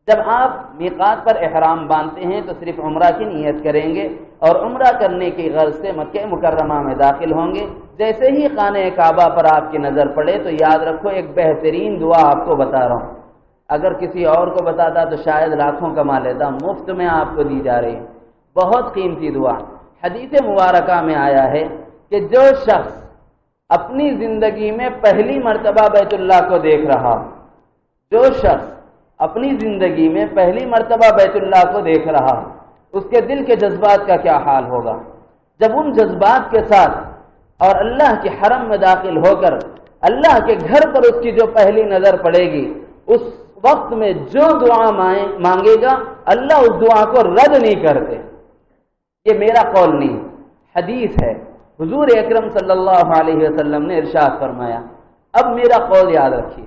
جب آپ میقات پر احرام باندھتے ہیں تو صرف عمرہ کی نیت کریں گے اور عمرہ کرنے کی غرض سے مکہ مکرمہ میں داخل ہوں گے۔ جیسے ہی خانہ کعبہ پر آپ کی نظر پڑے تو یاد رکھو ایک بہترین دعا آپ کو بتا رہا ہوں، اگر کسی اور کو بتاتا تو شاید لاکھوں کما لیتا، مفت میں آپ کو دی جا رہی ہے، بہت قیمتی دعا۔ حدیث مبارکہ میں آیا ہے کہ جو شخص اپنی زندگی میں پہلی مرتبہ بیت اللہ کو دیکھ رہا، جو شخص اپنی زندگی میں پہلی مرتبہ بیت اللہ کو دیکھ رہا، اس کے دل کے جذبات کا کیا حال ہوگا جب ان جذبات کے ساتھ اور اللہ کے حرم میں داخل ہو کر اللہ کے گھر پر اس کی جو پہلی نظر پڑے گی، اس وقت میں جو دعا مانگے گا اللہ اس دعا کو رد نہیں کرتے۔ یہ میرا قول نہیں، حدیث ہے، حضور اکرم صلی اللہ علیہ وسلم نے ارشاد فرمایا۔ اب میرا قول یاد رکھیے،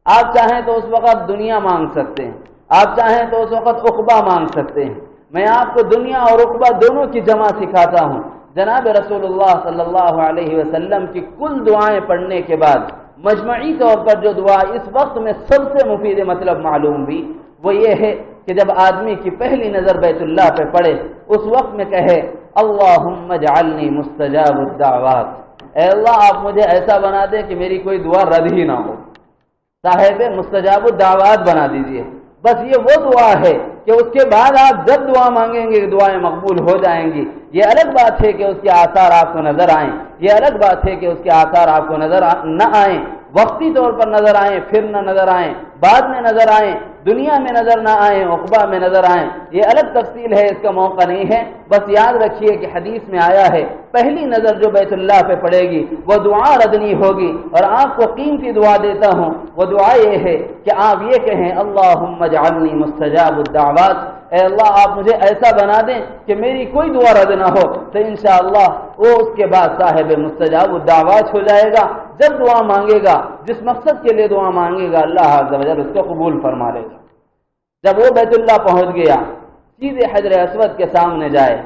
آپ چاہیں تو اس وقت دنیا مانگ سکتے ہیں، آپ چاہیں تو اس وقت عقبہ مانگ سکتے ہیں، میں آپ کو دنیا اور عقبہ دونوں کی جمع سکھاتا ہوں۔ جناب رسول اللہ صلی اللہ علیہ وسلم کی کل دعائیں پڑھنے کے بعد مجمعی طور پر جو دعا اس وقت میں سب سے مفید مطلب معلوم بھی وہ یہ ہے کہ جب آدمی کی پہلی نظر بیت اللہ پہ پڑے اس وقت میں کہے اللہم اجعلنی مستجاب الدعوات، اے اللہ آپ مجھے ایسا بنا دے کہ میری کوئی دعا رد ہی نہ ہو، صاحب مستجاب الدعوات بنا دیجئے۔ بس یہ وہ دعا ہے کہ اس کے بعد آپ جب دعا مانگیں گے دعائیں مقبول ہو جائیں گی۔ یہ الگ بات ہے کہ اس کے آثار آپ کو نظر آئیں، یہ الگ بات ہے کہ اس کے آثار آپ کو نظر نہ آئیں، وقتی طور پر نظر آئیں پھر نہ نظر آئیں، بعد میں نظر آئیں، دنیا میں نظر نہ آئیں، عقبہ میں نظر آئیں، یہ الگ تفصیل ہے، اس کا موقع نہیں ہے۔ بس یاد رکھیے کہ حدیث میں آیا ہے پہلی نظر جو بیت اللہ پہ پڑے گی وہ دعا ردنی ہوگی، اور آپ کو قیمتی دعا دیتا ہوں، وہ دعا یہ ہے کہ آپ یہ کہیں اللہم اجعلنی مستجاب الدعوات، اے اللہ آپ مجھے ایسا بنا دیں کہ میری کوئی دعا رد نہ ہو، تو انشاءاللہ وہ اس کے بعد صاحب مستجاب الدعوات ہو جائے گا۔ جب دعا مانگے گا، جس مقصد کے لیے دعا مانگے گا، اللہ عز و جل اس کو قبول فرما لے گا۔ جب وہ بیت اللہ پہنچ گیا، سیدھے حجر اسود کے سامنے جائے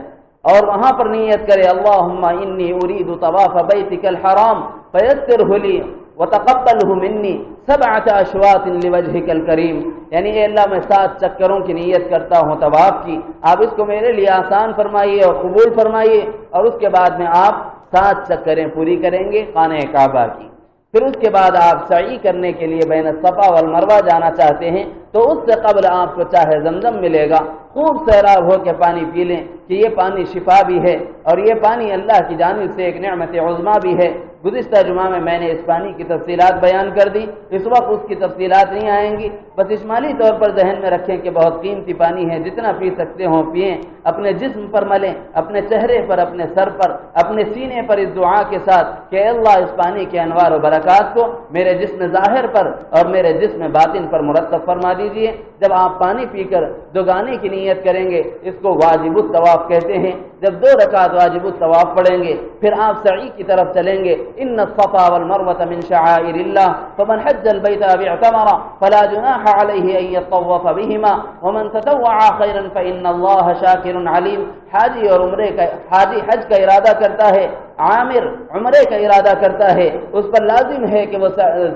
اور وہاں پر نیت کرے اللہم انی ارید طواف بیتک الحرام فیسرہ لی وتقبلہ منی 7 اشواط لوجہک الکریم، یعنی اے اللہ میں 7 چکروں کی نیت کرتا ہوں طواف کی، آپ اس کو میرے لیے آسان فرمائیے اور قبول فرمائیے، اور اس کے بعد میں آپ 7 چکریں پوری کریں گے خانہ کعبہ کی۔ پھر اس کے بعد آپ سعی کرنے کے لیے بین الصفا والمروہ جانا چاہتے ہیں تو اس سے قبل آپ کو چاہے زمزم ملے گا، خوب سیراب ہو کے پانی پی لیں کہ یہ پانی شفا بھی ہے اور یہ پانی اللہ کی جانب سے ایک نعمت عظمیٰ بھی ہے۔ گزشتہ جمعہ میں نے اس پانی کی تفصیلات بیان کر دی، اس وقت اس کی تفصیلات نہیں آئیں گی، بس اجمالی طور پر ذہن میں رکھیں کہ بہت قیمتی پانی ہے، جتنا پی سکتے ہوں پئیں، اپنے جسم پر ملیں، اپنے چہرے پر، اپنے سر پر، اپنے سینے پر اس دعا کے ساتھ کہ اللہ اس پانی کے انوار و برکات کو میرے جسم ظاہر پر اور میرے جسم باطن پر مرتب فرما دیجئے۔ جب آپ پانی پی کر دگانے کی نیت کریں گے، اس کو واجب الطواف کہتے ہیں، جب 2 رکعت واجب الطواف پڑھیں گے پھر آپ سعی کی طرف چلیں گے، ان الصفا والمروة من شعائر اللہ فمن حج البیت او اعتمر فلا جناح علیہ ان یطوف بہما ومن تطوع خیرا فان اللہ شاکر علیم۔ حاجی اور حاجی حج کا ارادہ کرتا ہے، عامر عمرے کا ارادہ کرتا ہے، اس پر لازم ہے کہ وہ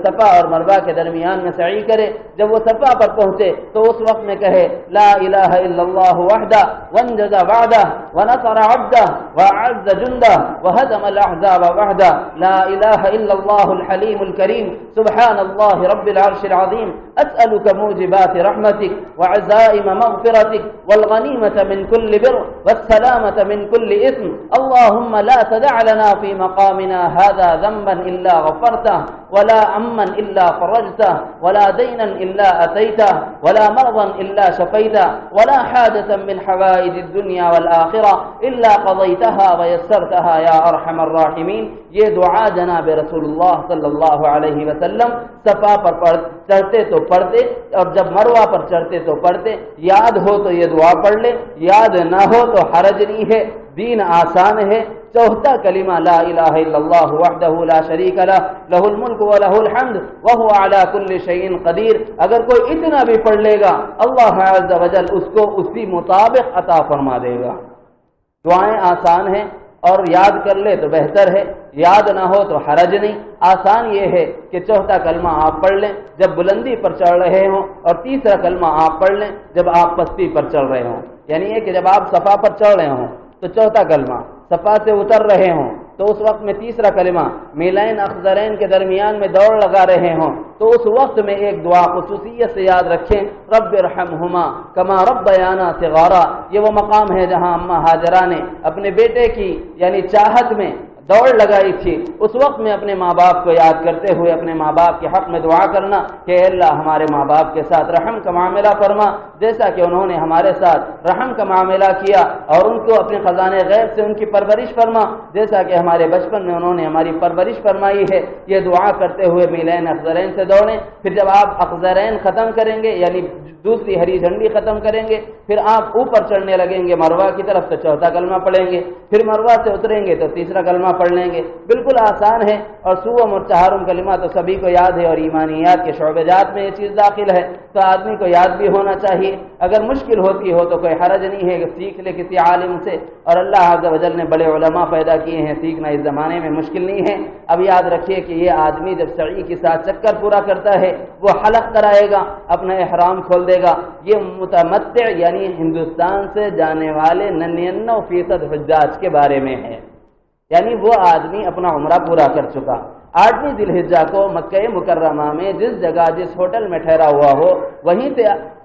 صفا اور مروہ کے درمیان میں سعی کرے۔ جب وہ صفا پر پہنچے تو اس وقت میں کہے لا الہ الا اللہ وحدہ وانجز وعدہ ونصر عبدہ وعز جندہ وہزم الاحزاب وحدہ لا الہ الا اللہ الحلیم الکریم سبحان اللہ رب العرش العظیم اسألک موجبات رحمتک وعزائم مغفرتک والغنیمة من كل بر والسلامة من كل اثم اللهم لا تدع لنا في مقامنا هذا ذنبا إلا غفرته ولا عما إلا فرجته ولا دينا إلا أتيته ولا مرضا إلا شفيته ولا حاجة من حوائج الدنيا والآخرة إلا قضيتها ويسرتها يا أرحم الراحمين۔ یہ دعا جناب رسول اللہ صلی اللہ علیہ وسلم صفا پر چڑھتے تو پڑھتے اور جب مروہ پر چڑھتے تو پڑھتے۔ یاد ہو تو یہ دعا پڑھ لے، یاد نہ ہو تو حرج نہیں ہے، دین آسان ہے۔ چوتھا کلمہ لا الہ الا اللہ وحدہ لا شریک لہ لہ الملک ولہ الحمد وہو علی کل شیء قدیر، اگر کوئی اتنا بھی پڑھ لے گا اللہ عز و جل اس کو اسی مطابق عطا فرما دے گا۔ دعائیں آسان ہیں اور یاد کر لے تو بہتر ہے، یاد نہ ہو تو حرج نہیں۔ آسان یہ ہے کہ چوتھا کلمہ آپ پڑھ لیں جب بلندی پر چڑھ رہے ہوں، اور تیسرا کلمہ آپ پڑھ لیں جب آپ پستی پر چڑھ رہے ہوں، یعنی یہ کہ جب آپ صفا پر چڑھ رہے ہوں تو چوتھا کلمہ، صفا سے اتر رہے ہوں تو اس وقت میں تیسرا کلمہ، میلین اخضرین کے درمیان میں دوڑ لگا رہے ہوں تو اس وقت میں ایک دعا خصوصیت سے یاد رکھیں، رب ارحمہما کما ربیانا صغارا۔ یہ وہ مقام ہے جہاں اماں ہاجرہ نے اپنے بیٹے کی یعنی چاہت میں دوڑ لگائی تھی، اس وقت میں اپنے ماں باپ کو یاد کرتے ہوئے اپنے ماں باپ کے حق میں دعا کرنا کہ اے اللہ ہمارے ماں باپ کے ساتھ رحم کا معاملہ فرما، جیسا کہ انہوں نے ہمارے ساتھ رحم کا معاملہ کیا، اور ان کو اپنے خزانے غیب سے ان کی پرورش فرما، جیسا کہ ہمارے بچپن میں انہوں نے ہماری پرورش فرمائی ہے۔ یہ دعا کرتے ہوئے میلین اخضرین سے دوڑیں۔ پھر جب آپ اخضرین ختم کریں گے یعنی دوسری ہری جھنڈی ختم کریں گے، پھر آپ اوپر چڑھنے لگیں گے مروہ کی طرف تو چوتھا کلمہ پڑھیں گے، پھر مروہ سے اتریں گے تو تیسرا کلمہ پڑھ لیں گے۔ بالکل آسان ہے، اور سوم اور چہارم کلمہ تو سبھی کو یاد ہے، اور ایمانیات کے شعبہ جات میں یہ چیز داخل ہے تو آدمی کو یاد بھی ہونا چاہیے۔ اگر مشکل ہوتی ہو تو کوئی حرج نہیں ہے کہ سیکھ لے کسی عالم سے، اور اللہ عز و جل نے بڑے علماء پیدا کیے ہیں، سیکھنا اس زمانے میں مشکل نہیں ہے۔ اب یاد رکھیے کہ یہ آدمی جب سعی کے ساتھ چکر پورا کرتا ہے وہ حلق کرائے گا، اپنا احرام کھول دے گا۔ یہ متمتع یعنی ہندوستان سے جانے والے 99% حجاج کے بارے میں ہے، یعنی وہ آدمی اپنا عمرہ پورا کر چکا۔ 8ویں ذی الحجہ کو مکہ مکرمہ میں جس جگہ جس ہوٹل میں ٹھہرا ہوا ہو وہیں سے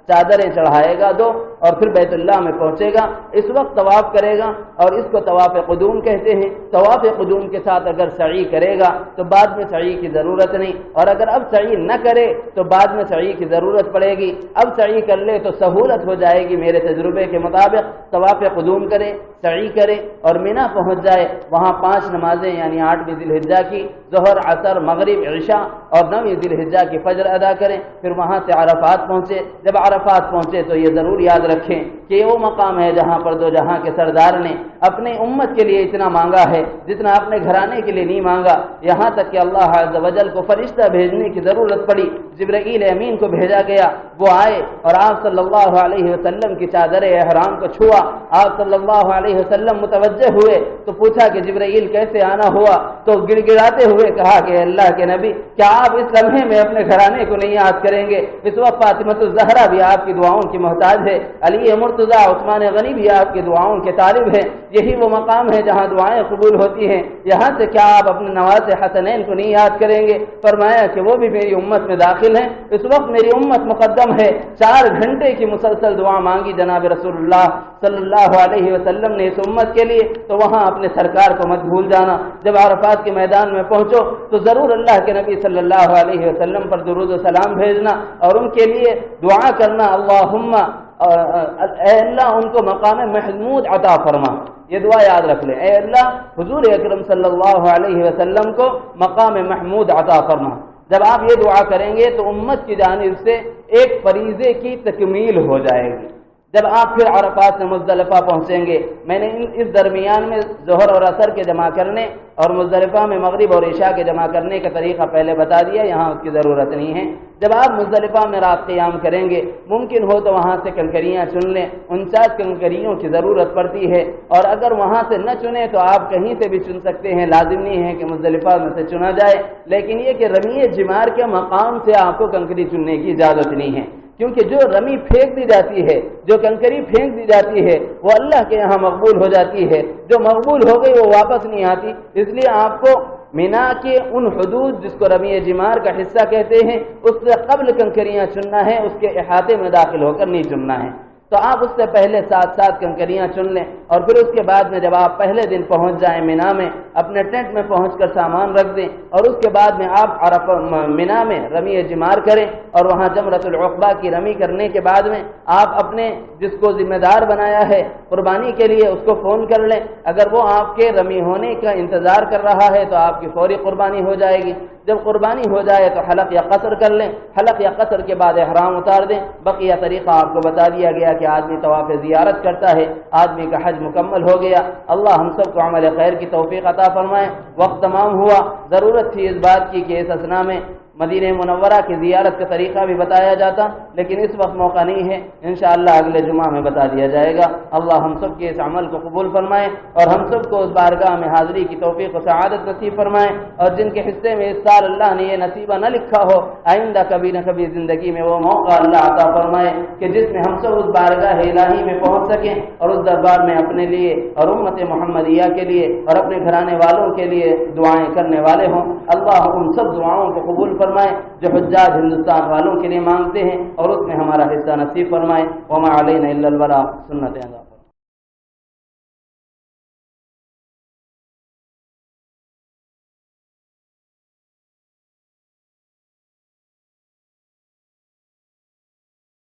چادریں چڑھائے گا دو، اور پھر بیت اللہ میں پہنچے گا، اس وقت طواف کرے گا، اور اس کو طواف قدوم کہتے ہیں۔ طواف قدوم کے ساتھ اگر سعی کرے گا تو بعد میں سعی کی ضرورت نہیں، اور اگر اب سعی نہ کرے تو بعد میں سعی کی ضرورت پڑے گی۔ اب سعی کر لے تو سہولت ہو جائے گی، میرے تجربے کے مطابق طواف قدوم کرے، سعی کرے اور مینا پہنچ جائے، وہاں 5 نمازیں یعنی 8ویں ذی الحجہ کی ظہر، عصر، مغرب، عشاء اور 9ویں ذی الحجہ کی فجر ادا کریں، پھر وہاں سے عرفات پہنچے۔ جب عرفات پہنچے تو یہ ضرور یاد رکھیں کہ یہ وہ مقام ہے جہاں پر دو جہاں کے سردار نے اپنے امت کے لیے اتنا مانگا ہے جتنا اپنے گھرانے کے لیے نہیں مانگا، یہاں تک کہ اللہ عز و جل کو فرشتہ بھیجنے کی ضرورت پڑی، جبرائیل امین کو بھیجا گیا، وہ آئے اور آپ صلی اللہ علیہ وسلم کی چادر احرام کو چھوا۔ آپ صلی اللہ علیہ وسلم متوجہ ہوئے تو پوچھا کہ جبرائیل کیسے آنا ہوا؟ تو گڑ گڑاتے ہوئے کہا کہ اللہ کے نبی، کیا آپ اس لمحے میں اپنے گھرانے کو نہیں یاد کریں گے؟ اس وقت فاطمہ الزہرا بھی آپ کی دعاؤں کی محتاج ہے، علی مرتضی، عثمان غنی بھی آپ کی دعاؤں کے طالب ہیں۔ یہی وہ مقام ہے جہاں دعائیں قبول ہوتی ہیں، یہاں سے کیا آپ اپنے نواز حسنین کو نہیں یاد کریں گے؟ فرمایا کہ وہ بھی میری امت میں داخل ہیں، اس وقت میری امت مقدم ہے۔ 4 گھنٹے کی مسلسل دعا مانگی جناب رسول اللہ صلی اللہ علیہ وسلم نے اس امت کے لیے، تو وہاں اپنے سرکار کو مت بھول جانا۔ جب عرفات کے میدان میں پہنچو تو ضرور اللہ کے نبی صلی اللہ علیہ وسلم پر درود و سلام بھیجنا اور ان کے لیے دعا کرنا، اللہم، اے اللہ ان کو مقام محمود عطا فرما۔ یہ دعا یاد رکھ لیں، اے اللہ حضور اکرم صلی اللہ علیہ وسلم کو مقام محمود عطا فرما۔ جب آپ یہ دعا کریں گے تو امت کی جانب سے ایک فریضے کی تکمیل ہو جائے گی۔ جب آپ پھر عرفات سے مزدلفہ پہنچیں گے، میں نے اس درمیان میں ظہر اور عصر کے جمع کرنے اور مزدلفہ میں مغرب اور عشاء کے جمع کرنے کا طریقہ پہلے بتا دیا، یہاں اس کی ضرورت نہیں ہے۔ جب آپ مزدلفہ میں رات قیام کریں گے، ممکن ہو تو وہاں سے کنکریاں چن لیں، 49 کنکریوں کی ضرورت پڑتی ہے، اور اگر وہاں سے نہ چنیں تو آپ کہیں سے بھی چن سکتے ہیں، لازم نہیں ہے کہ مزدلفہ میں سے چنا جائے، لیکن یہ کہ رمی جمار کے مقام سے آپ کو کنکری چننے کی اجازت نہیں ہے، کیونکہ جو رمی پھینک دی جاتی ہے، جو کنکری پھینک دی جاتی ہے، وہ اللہ کے یہاں مقبول ہو جاتی ہے، جو مقبول ہو گئی وہ واپس نہیں آتی۔ اس لیے آپ کو مینا کے ان حدود جس کو رمی جمار کا حصہ کہتے ہیں اس سے قبل کنکریاں چننا ہے، اس کے احاطے میں داخل ہو کر نہیں چننا ہے۔ تو آپ اس سے پہلے 7 کنکریاں چن لیں، اور پھر اس کے بعد میں جب آپ پہلے دن پہنچ جائیں مینا میں، اپنے ٹینٹ میں پہنچ کر سامان رکھ دیں، اور اس کے بعد میں آپ مینا میں رمی جمار کریں، اور وہاں جمرۃ العقبہ کی رمی کرنے کے بعد میں آپ اپنے جس کو ذمہ دار بنایا ہے قربانی کے لیے اس کو فون کر لیں، اگر وہ آپ کے رمی ہونے کا انتظار کر رہا ہے تو آپ کی فوری قربانی ہو جائے گی۔ جب قربانی ہو جائے تو حلق یا قصر کر لیں، حلق یا قصر کے بعد احرام اتار دیں۔ بقیہ طریقہ آپ کو بتا دیا گیا کہ آدمی طواف زیارت کرتا ہے، آدمی کا حج مکمل ہو گیا۔ اللہ ہم سب کو عمل خیر کی توفیق عطا فرمائے۔ وقت تمام ہوا، ضرورت تھی اس بات کی کہ اس اثنا میں مدینہ منورہ کی زیارت کا طریقہ بھی بتایا جاتا، لیکن اس وقت موقع نہیں ہے، انشاءاللہ اگلے جمعہ میں بتا دیا جائے گا۔ اللہ ہم سب کے اس عمل کو قبول فرمائے اور ہم سب کو اس بارگاہ میں حاضری کی توفیق و سعادت نصیب فرمائے، اور جن کے حصے میں اس سال اللہ نے یہ نصیبہ نہ لکھا ہو، آئندہ کبھی نہ کبھی زندگی میں وہ موقع اللہ عطا فرمائے کہ جس میں ہم سب اس بارگاہ الہی میں پہنچ سکیں اور اس دربار میں اپنے لیے اور امت محمدیہ کے لیے اور اپنے گھرانے والوں کے لیے دعائیں کرنے والے ہوں۔ اللہ ان سب دعاؤں کو قبول فرمائے جو حجاج ہندوستان والوں کے لیے مانگتے ہیں، اور اس میں ہمارا حصہ نصیب فرمائے۔ وما علینا الا البلاغ، سنت